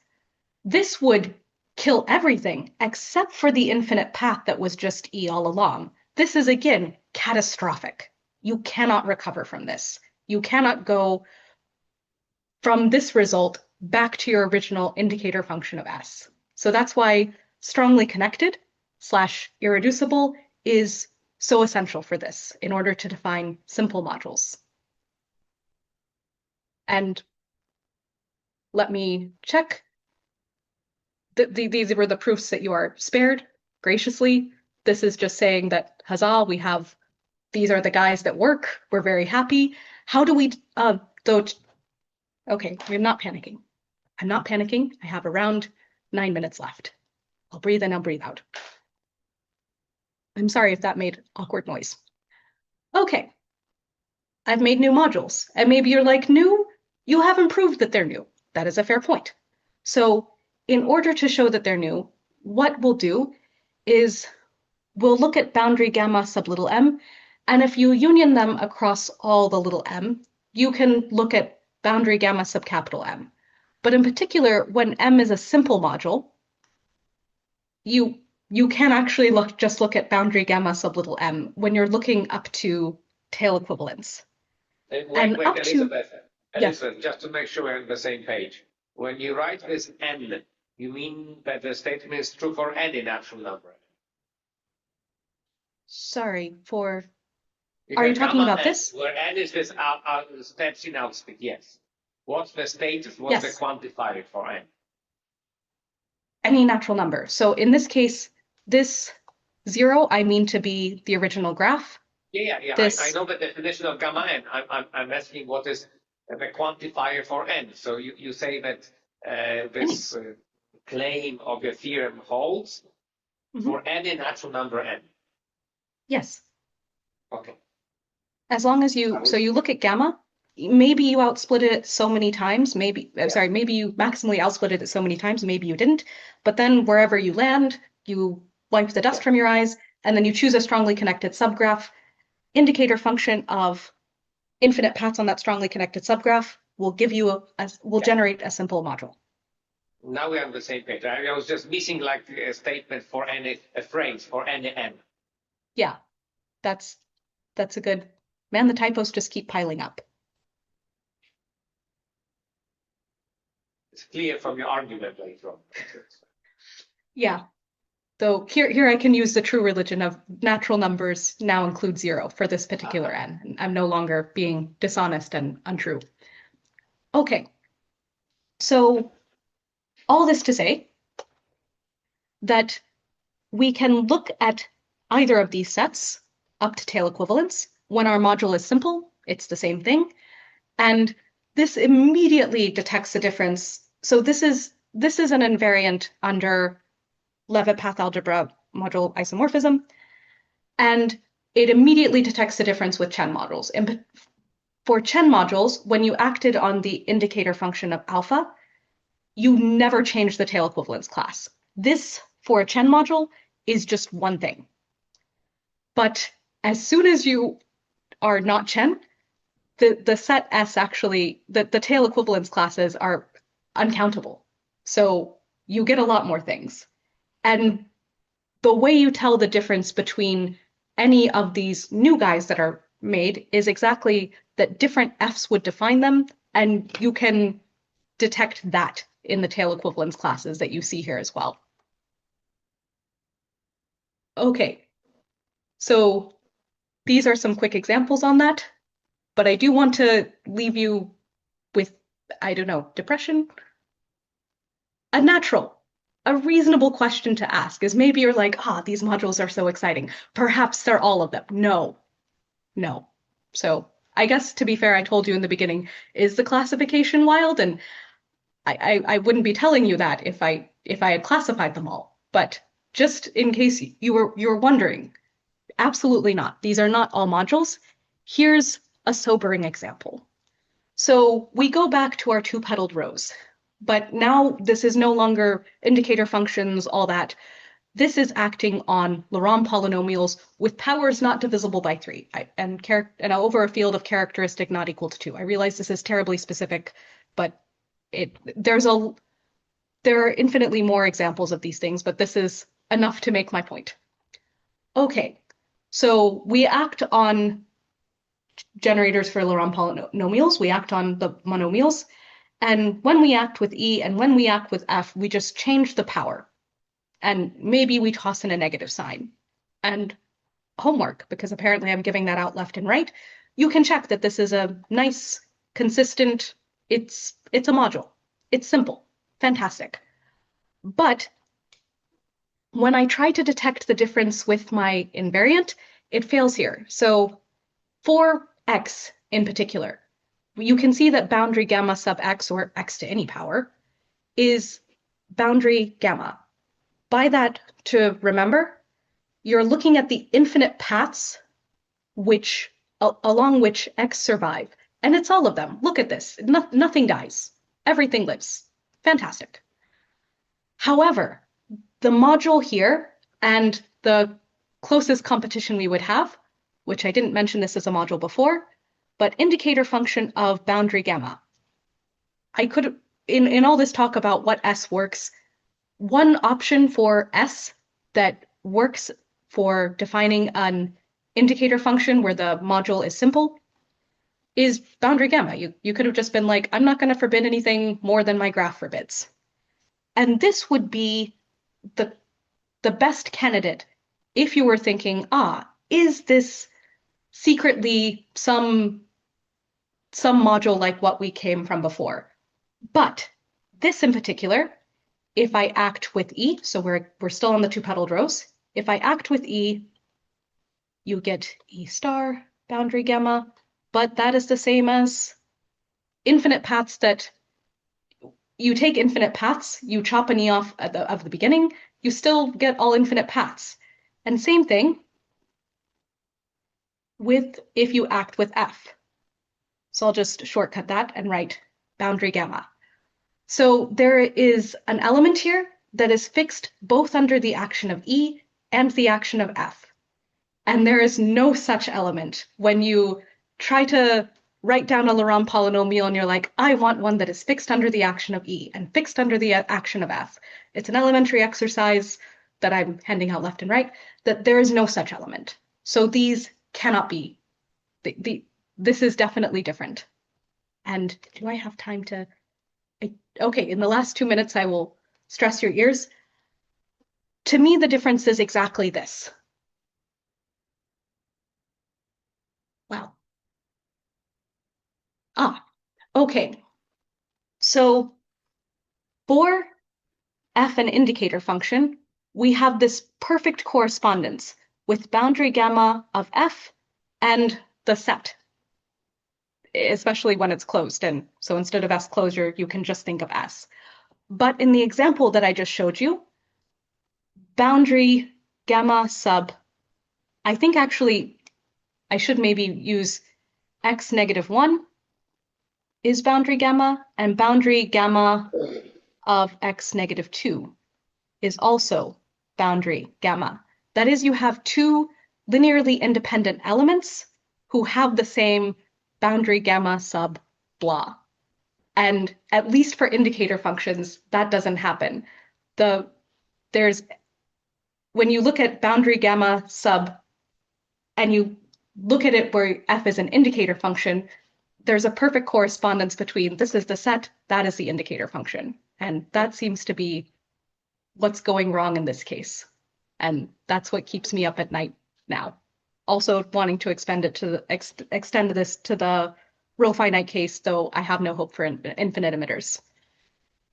this would kill everything except for the infinite path that was just E all along. This is, again, catastrophic. You cannot recover from this. You cannot go from this result back to your original indicator function of S. So that's why strongly connected / irreducible is so essential for this in order to define simple modules. And let me check. These were the proofs that you are spared graciously. This is just saying that, huzzah, these are the guys that work. We're very happy. How do we, okay, I'm not panicking. I'm not panicking. I have around 9 minutes left. I'll breathe in, I'll breathe out. I'm sorry if that made awkward noise. Okay, I've made new modules. And maybe you're like, new? You haven't proved that they're new. That is a fair point. So in order to show that they're new, what we'll do is we'll look at boundary gamma sub little m, and if you union them across all the little m, you can look at boundary gamma sub capital M. But in particular, when m is a simple module, you can actually just look at boundary gamma sub little m when you're looking up to tail equivalence. Wait, Elizabeth, yes. Just to make sure we're on the same page. When you write this n, you mean that the statement is true for any natural number? Sorry, are you talking about this? Where n is this steps in outspeed, yes. What's the status, what's the quantifier for n? Any natural number. So in this case, this 0, I mean to be the original graph. Yeah. I know the definition of gamma n. I'm asking what is the quantifier for n. So you say that this claim of your theorem holds for any natural number n. Yes. Okay. As long as you look at gamma, maybe you outsplit it so many times, maybe you maximally outsplit it so many times, maybe you didn't, but then wherever you land, you wipe the dust from your eyes, and then you choose a strongly connected subgraph. Indicator function of infinite paths on that strongly connected subgraph will give you will generate a simple module. Now we're on the same page. I was just missing like a statement for a phrase for any n. Yeah, that's a good, man, the typos just keep piling up. It's clear from your argument later on. Yeah. Though here I can use the true religion of natural numbers now include 0 for this particular n. I'm no longer being dishonest and untrue. Okay. So all this to say that we can look at either of these sets up to tail equivalence. When our module is simple, it's the same thing. And this immediately detects the difference. So this is an invariant under Leavitt path algebra module isomorphism. And it immediately detects the difference with Chen modules. And for Chen modules, when you acted on the indicator function of alpha, you never change the tail equivalence class. This, for a Chen module, is just one thing. But as soon as you are not Chen, the set S actually, the tail equivalence classes are uncountable. So you get a lot more things. And the way you tell the difference between any of these new guys that are made is exactly that different Fs would define them, and you can detect that in the tail equivalence classes that you see here as well. Okay, So these are some quick examples on that, but I do want to leave you with, I don't know, depression? A reasonable question to ask is maybe you're like, these modules are so exciting. Perhaps they're all of them. No. So I guess, to be fair, I told you in the beginning, is the classification wild? And I wouldn't be telling you that if I had classified them all. But just in case you were wondering, absolutely not. These are not all modules. Here's a sobering example. So we go back to our two-petaled rows, but now this is no longer indicator functions, all that. This is acting on Laurent polynomials with powers not divisible by 3 and over a field of characteristic not equal to 2. I realize this is terribly specific, but there are infinitely more examples of these things, but this is enough to make my point. Okay, so we act on generators for Laurent polynomials. We act on the monomials. And when we act with E and when we act with F, we just change the power. And maybe we toss in a negative sign. And homework, because apparently I'm giving that out left and right, you can check that this is a nice, consistent, it's a module. It's simple. Fantastic. But when I try to detect the difference with my invariant, it fails here. So for x in particular, you can see that boundary gamma sub x, or x to any power, is boundary gamma. By that, to remember, you're looking at the infinite paths along which x survive. And it's all of them. Look at this. Nothing dies. Everything lives. Fantastic. However, the module here and the closest competition we would have, which I didn't mention this as a module before, but indicator function of boundary gamma. I could, in all this talk about what S works, one option for S that works for defining an indicator function where the module is simple is boundary gamma. You could have just been like, I'm not going to forbid anything more than my graph forbids. And this would be the best candidate if you were thinking, is this secretly some module like what we came from before? But this in particular, if I act with E, so we're still on the two-petaled rows. If I act with E, you get E star boundary gamma, but that is the same as infinite paths that you take infinite paths, you chop an E off of the beginning, you still get all infinite paths. And same thing if you act with F. So I'll just shortcut that and write boundary gamma. So there is an element here that is fixed both under the action of E and the action of F. And there is no such element when you try to write down a Laurent polynomial and you're like, I want one that is fixed under the action of E and fixed under the action of F. It's an elementary exercise that I'm handing out left and right, that there is no such element. So these cannot be, this is definitely different. And do I have time to, okay, in the last 2 minutes, I will stress your ears. To me, the difference is exactly this. Wow. Okay. So for F an indicator function, we have this perfect correspondence with boundary gamma of F and the set, especially when it's closed. And so instead of S closure, you can just think of S. But in the example that I just showed you, boundary gamma sub, I think actually I should maybe use x negative 1 is boundary gamma, and boundary gamma of x negative 2 is also boundary gamma. That is, you have two linearly independent elements who have the same boundary gamma sub blah. And at least for indicator functions, that doesn't happen. When you look at boundary gamma sub and you look at it where f is an indicator function, there's a perfect correspondence between this is the set, that is the indicator function. And that seems to be what's going wrong in this case. And that's what keeps me up at night now. also wanting to extend this to the real finite case, though I have no hope for infinite emitters.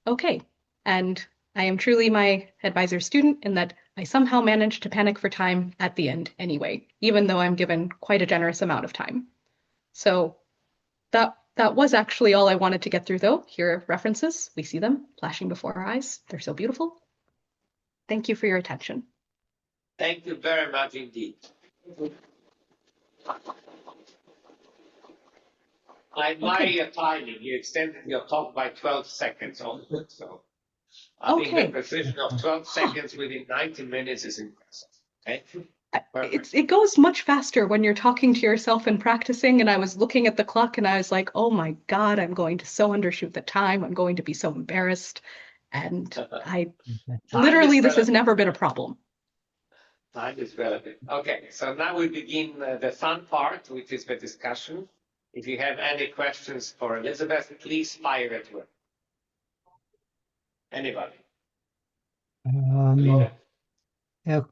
Okay, and I am truly my advisor's student in that I somehow managed to panic for time at the end anyway, even though I'm given quite a generous amount of time. So that was actually all I wanted to get through, though. Here are references. We see them flashing before our eyes. They're so beautiful. Thank you for your attention. Thank you very much indeed. I admire your timing. You extended your talk by 12 seconds only. So I think the precision of 12 seconds within 90 minutes is impressive. Okay? It goes much faster when you're talking to yourself and practicing, and I was looking at the clock and I was like, oh my God, I'm going to so undershoot the time. I'm going to be so embarrassed. And literally, this has never been a problem. Time is relative. Okay, so now we begin the fun part, which is the discussion. If you have any questions for Elizabeth, please fire at her. Anybody? A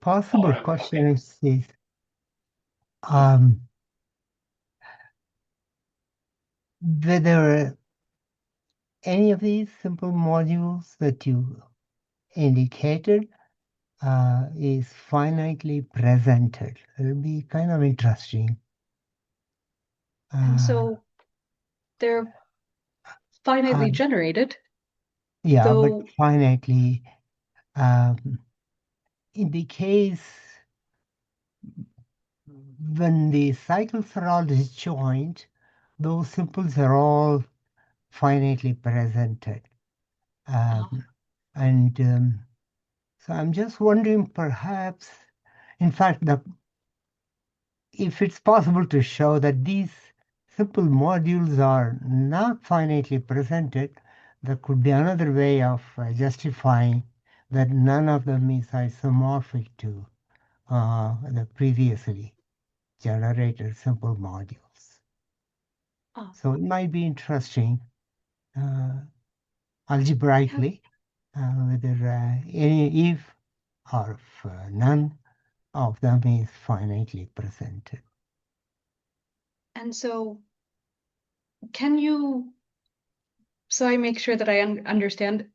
possible question is this. Whether any of these simple modules that you indicated is finitely presented. It'll be kind of interesting. And so they're finitely generated. Yeah, but finitely, in the case when the cycles are all disjoint, those simples are all finitely presented. And so I'm just wondering, perhaps, in fact, if it's possible to show that these simple modules are not finitely presented, there could be another way of justifying that none of them is isomorphic to the previously generated simple modules. So it might be interesting algebraically whether any if or if none of them is finitely presented. And so so I make sure that I understand,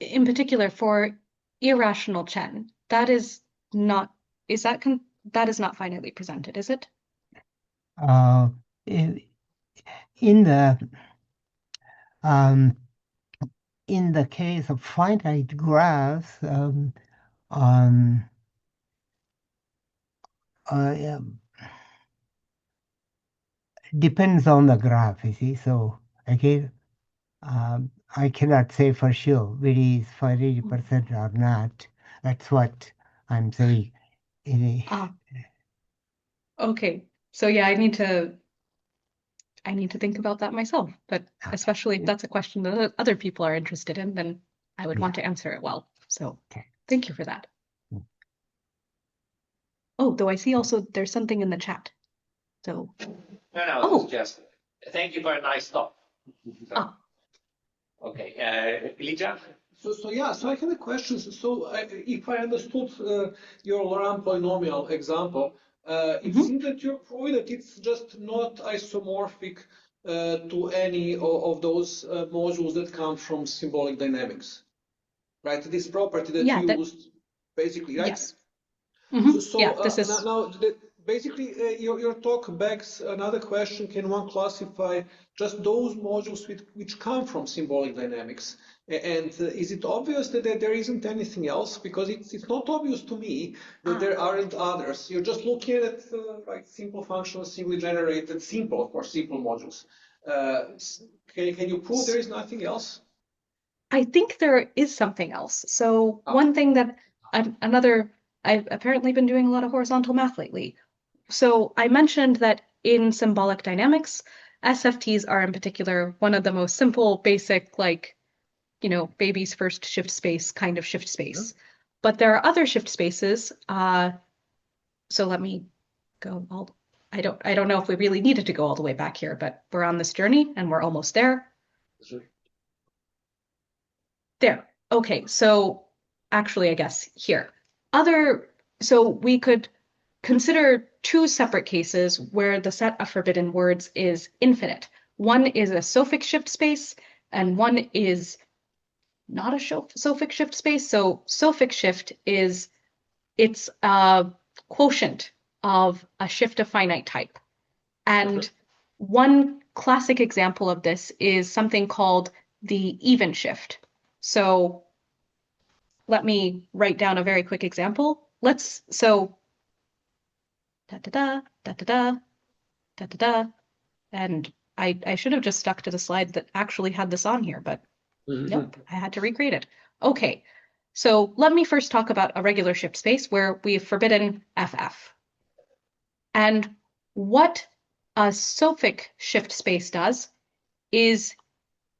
in particular for irrational Chen, that is not finitely presented, is it? In the case of finite graphs, depends on the graph, you see. So again, I cannot say for sure whether it is 580% or not. That's what I'm saying. Okay. So yeah, I need to think about that myself. But especially if that's a question that other people are interested in, then I would want to answer it well. So thank you for that. Oh, though I see also there's something in the chat. So no, it's just thank you for a nice talk. Okay, Elijah? So I have a question. So if I understood your Laurent polynomial example, it seems that you're proving that it's just not isomorphic to any of those modules that come from symbolic dynamics, right? This property that you used, basically, right? Yes. Mm-hmm. This is now. Basically, your talk begs another question: can one classify just those modules which come from symbolic dynamics? And is it obvious that there isn't anything else? Because it's not obvious to me that there aren't others. You're just looking at simple functions, singly generated, simple modules. Can you prove there is nothing else? I think there is something else. So one thing that I've apparently been doing a lot of horizontal math lately. So I mentioned that in symbolic dynamics, SFTs are in particular one of the most simple, basic, baby's first shift space kind of shift space. But there are other shift spaces. So let me go I don't know if we really needed to go all the way back here, but we're on this journey and we're almost there. There. Okay, so actually, I guess here. So we could consider two separate cases where the set of forbidden words is infinite. One is a suffix shift space, and one is not a suffix shift space. So suffix shift it's a quotient of a shift of finite type. And one classic example of this is something called the even shift. So let me write down a very quick example. So da da da da da da da da da, and I should have just stuck to the slide that actually had this on here, but nope, I had to recreate it. Okay, so let me first talk about a regular shift space where we've forbidden FF. And what a suffix shift space does is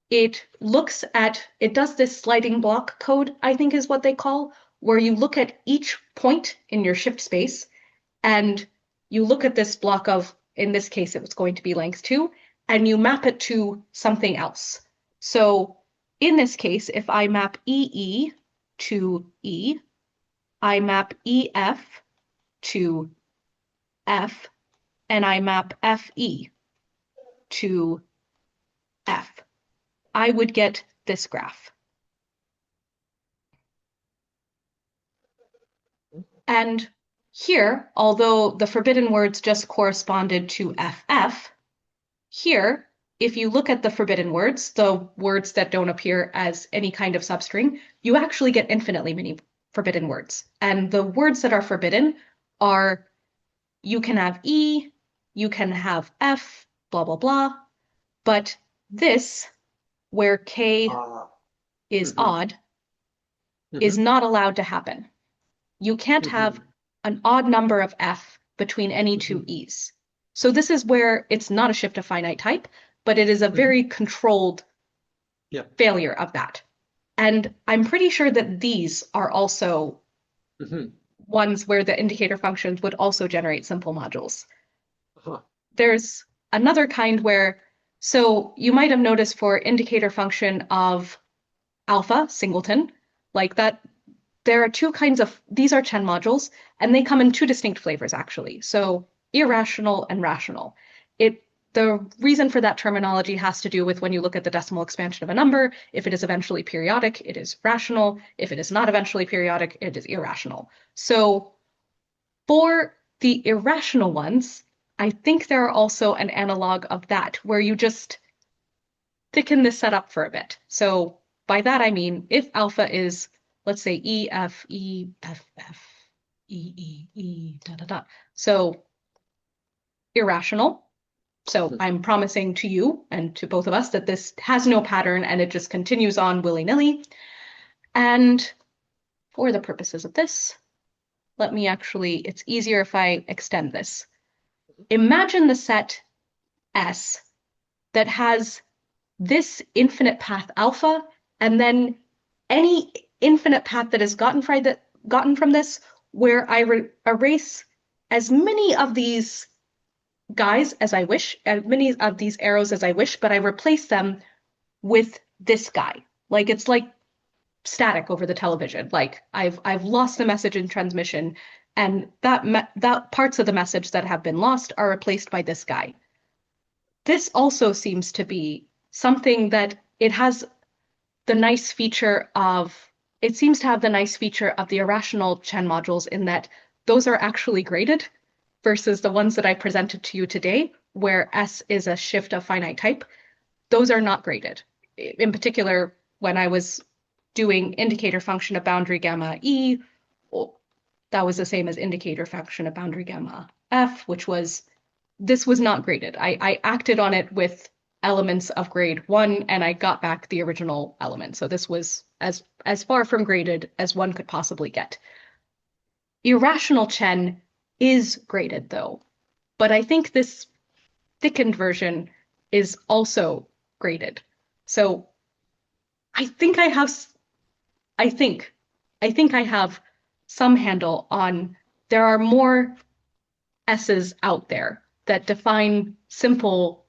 it does this sliding block code, I think is what they call, where you look at each point in your shift space and you look at this block of, in this case, it was going to be length 2, and you map it to something else. So in this case, if I map EE to E, I map EF to F, and I map FE to F, I would get this graph. And here, although the forbidden words just corresponded to FF, here, if you look at the forbidden words, the words that don't appear as any kind of substring, you actually get infinitely many forbidden words. And the words that are forbidden are, you can have E, you can have F, blah, blah, blah. But this, where K is odd, is not allowed to happen. You can't have an odd number of F between any two E's. So this is where it's not a shift of finite type, but it is a very controlled failure of that. And I'm pretty sure that these are also ones where the indicator functions would also generate simple modules. There's another kind where, so you might have noticed for indicator function of alpha, singleton, like that, there are two kinds of, these are Chen modules, and they come in two distinct flavors, actually. So irrational and rational. The reason for that terminology has to do with when you look at the decimal expansion of a number, if it is eventually periodic, it is rational. If it is not eventually periodic, it is irrational. So for the irrational ones, I think there are also an analog of that, where you just thicken this setup for a bit. So by that, I mean, if alpha is, let's say, E, F, E, F, F, E, E, E, da, da, da. So irrational. So I'm promising to you and to both of us that this has no pattern and it just continues on willy-nilly. And for the purposes of this, let me actually, it's easier if I extend this. Imagine the set S that has this infinite path alpha, and then any infinite path that is gotten from this, where I erase as many of these guys as I wish, as many of these arrows as I wish, but I replace them with this guy. Like it's like static over the television. Like I've lost the message in transmission, and that parts of the message that have been lost are replaced by this guy. This also seems to be something that it has the nice feature of, it seems to have the nice feature of the irrational Chen modules in that those are actually graded versus the ones that I presented to you today, where S is a shift of finite type. Those are not graded. In particular, when I was doing indicator function of boundary gamma E, that was the same as indicator function of boundary gamma F, this was not graded. I acted on it with elements of grade 1, and I got back the original element. So this was as far from graded as one could possibly get. Irrational Chen is graded, though, but I think this thickened version is also graded. So I think I have some handle on, there are more S's out there that define simple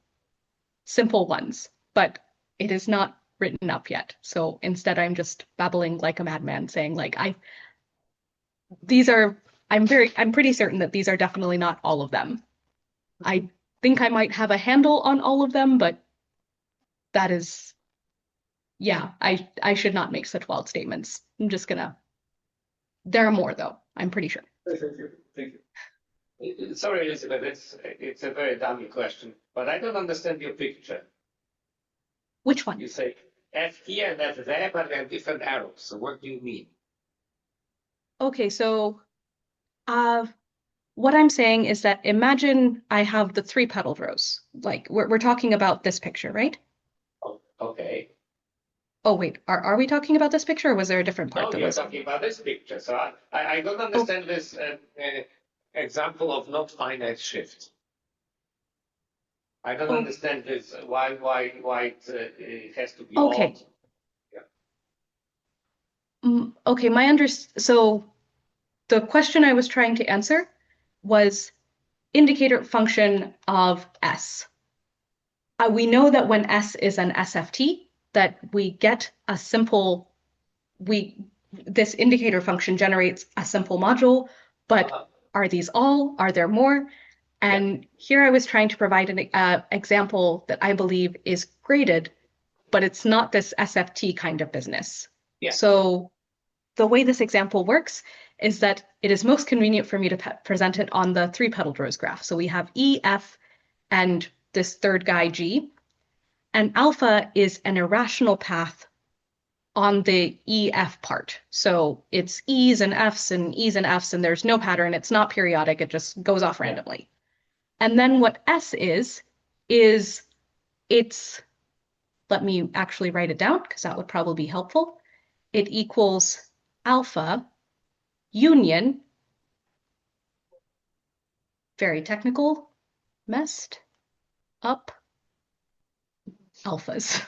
ones, but it is not written up yet. So instead I'm just babbling like a madman saying like, I'm pretty certain that these are definitely not all of them. I think I might have a handle on all of them, but that is, yeah, I should not make such wild statements. I'm just gonna, there are more though, I'm pretty sure. Thank you. Thank you. Sorry, Elizabeth, it's a very dummy question, but I don't understand your picture. Which one? You say F here and F there, but they have different arrows. So what do you mean? Okay, so what I'm saying is that imagine I have the 3 petaled rose. Like we're talking about this picture, right? Oh, okay. Oh wait, are we talking about this picture, or was there a different part No, that you're was? talking about this picture. So I don't understand this example of not finite shift. I don't understand this. Why it has to be Okay. odd. Okay, so the question I was trying to answer was indicator function of S. We know that when S is an SFT, that we get a simple, this indicator function generates a simple module, but are these all? Are there more? And here I was trying to provide an example that I believe is graded, but it's not this SFT kind of business. Yeah. So the way this example works is that it is most convenient for me to present it on the 3-petaled rose graph. So we have E, F, and this third guy, G. And alpha is an irrational path on the EF part. So it's E's and F's and E's and F's, and there's no pattern. It's not periodic. It just goes off randomly. And then what S is it's, let me actually write it down because that would probably be helpful. It equals alpha union, very technical, messed up alphas.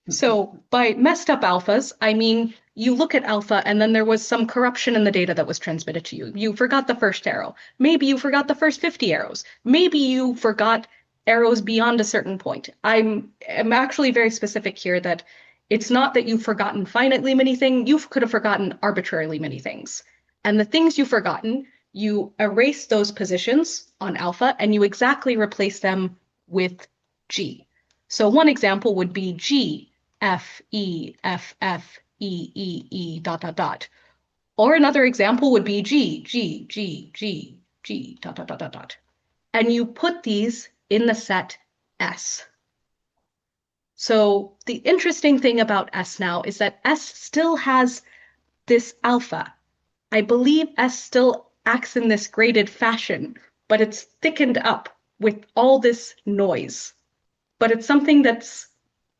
So by messed up alphas, I mean you look at alpha and then there was some corruption in the data that was transmitted to you. You forgot the first arrow. Maybe you forgot the first 50 arrows. Maybe you forgot arrows beyond a certain point. I'm actually very specific here that it's not that you've forgotten finitely many things. You could have forgotten arbitrarily many things. And the things you've forgotten, you erase those positions on alpha and you exactly replace them with G. So one example would be G, F, E, F, F, E, E, E, dot, dot, dot. Or another example would be G, G, G, G, G, dot, dot, dot, dot, dot. And you put these in the set S. So the interesting thing about S now is that S still has this alpha. I believe S still acts in this graded fashion, but it's thickened up with all this noise. But it's something that's,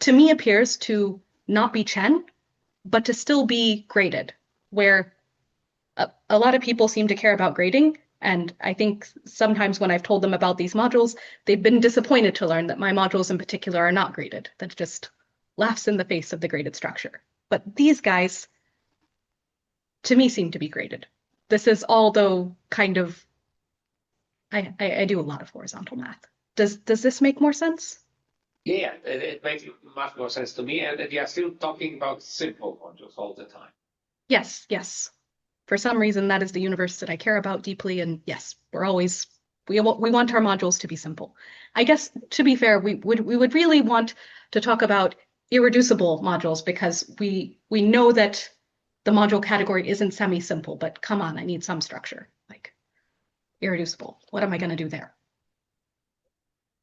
to me, appears to not be Chen, but to still be graded, where a lot of people seem to care about grading. And I think sometimes when I've told them about these modules, they've been disappointed to learn that my modules in particular are not graded. That just laughs in the face of the graded structure. But these guys, to me, seem to be graded. This is all, though, kind of, I do a lot of horizontal math. Does this make more sense? Yeah, it makes much more sense to me. And you are still talking about simple modules all the time. Yes, yes. For some reason, that is the universe that I care about deeply. And yes, we want our modules to be simple. I guess, to be fair, we would really want to talk about irreducible modules because we know that the module category isn't semi-simple, but come on, I need some structure. Like irreducible. What am I going to do there?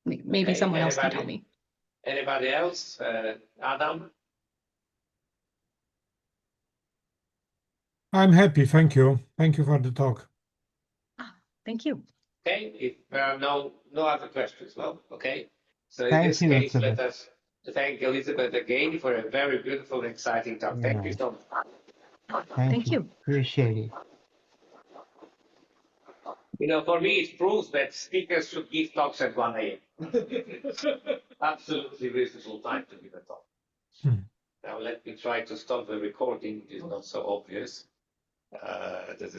Maybe someone else can tell me. Anybody else? Adam? I'm happy, thank you. Thank you for the talk. Thank you. Okay, if there are no other questions, well, okay. So in Thank this you, case, Elizabeth. let us thank Elizabeth again for a very beautiful and exciting talk. Yeah. Thank you so much. Thank you. Appreciate it. You know, for me, it proves that speakers should give talks at 1 a.m. Absolutely reasonable time to give a talk. Now let me try to stop the recording. It is not so obvious. Thank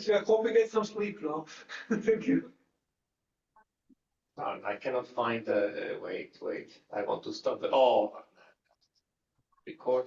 you. I hope you get some sleep now. Thank you. I cannot find wait. I want to stop the record.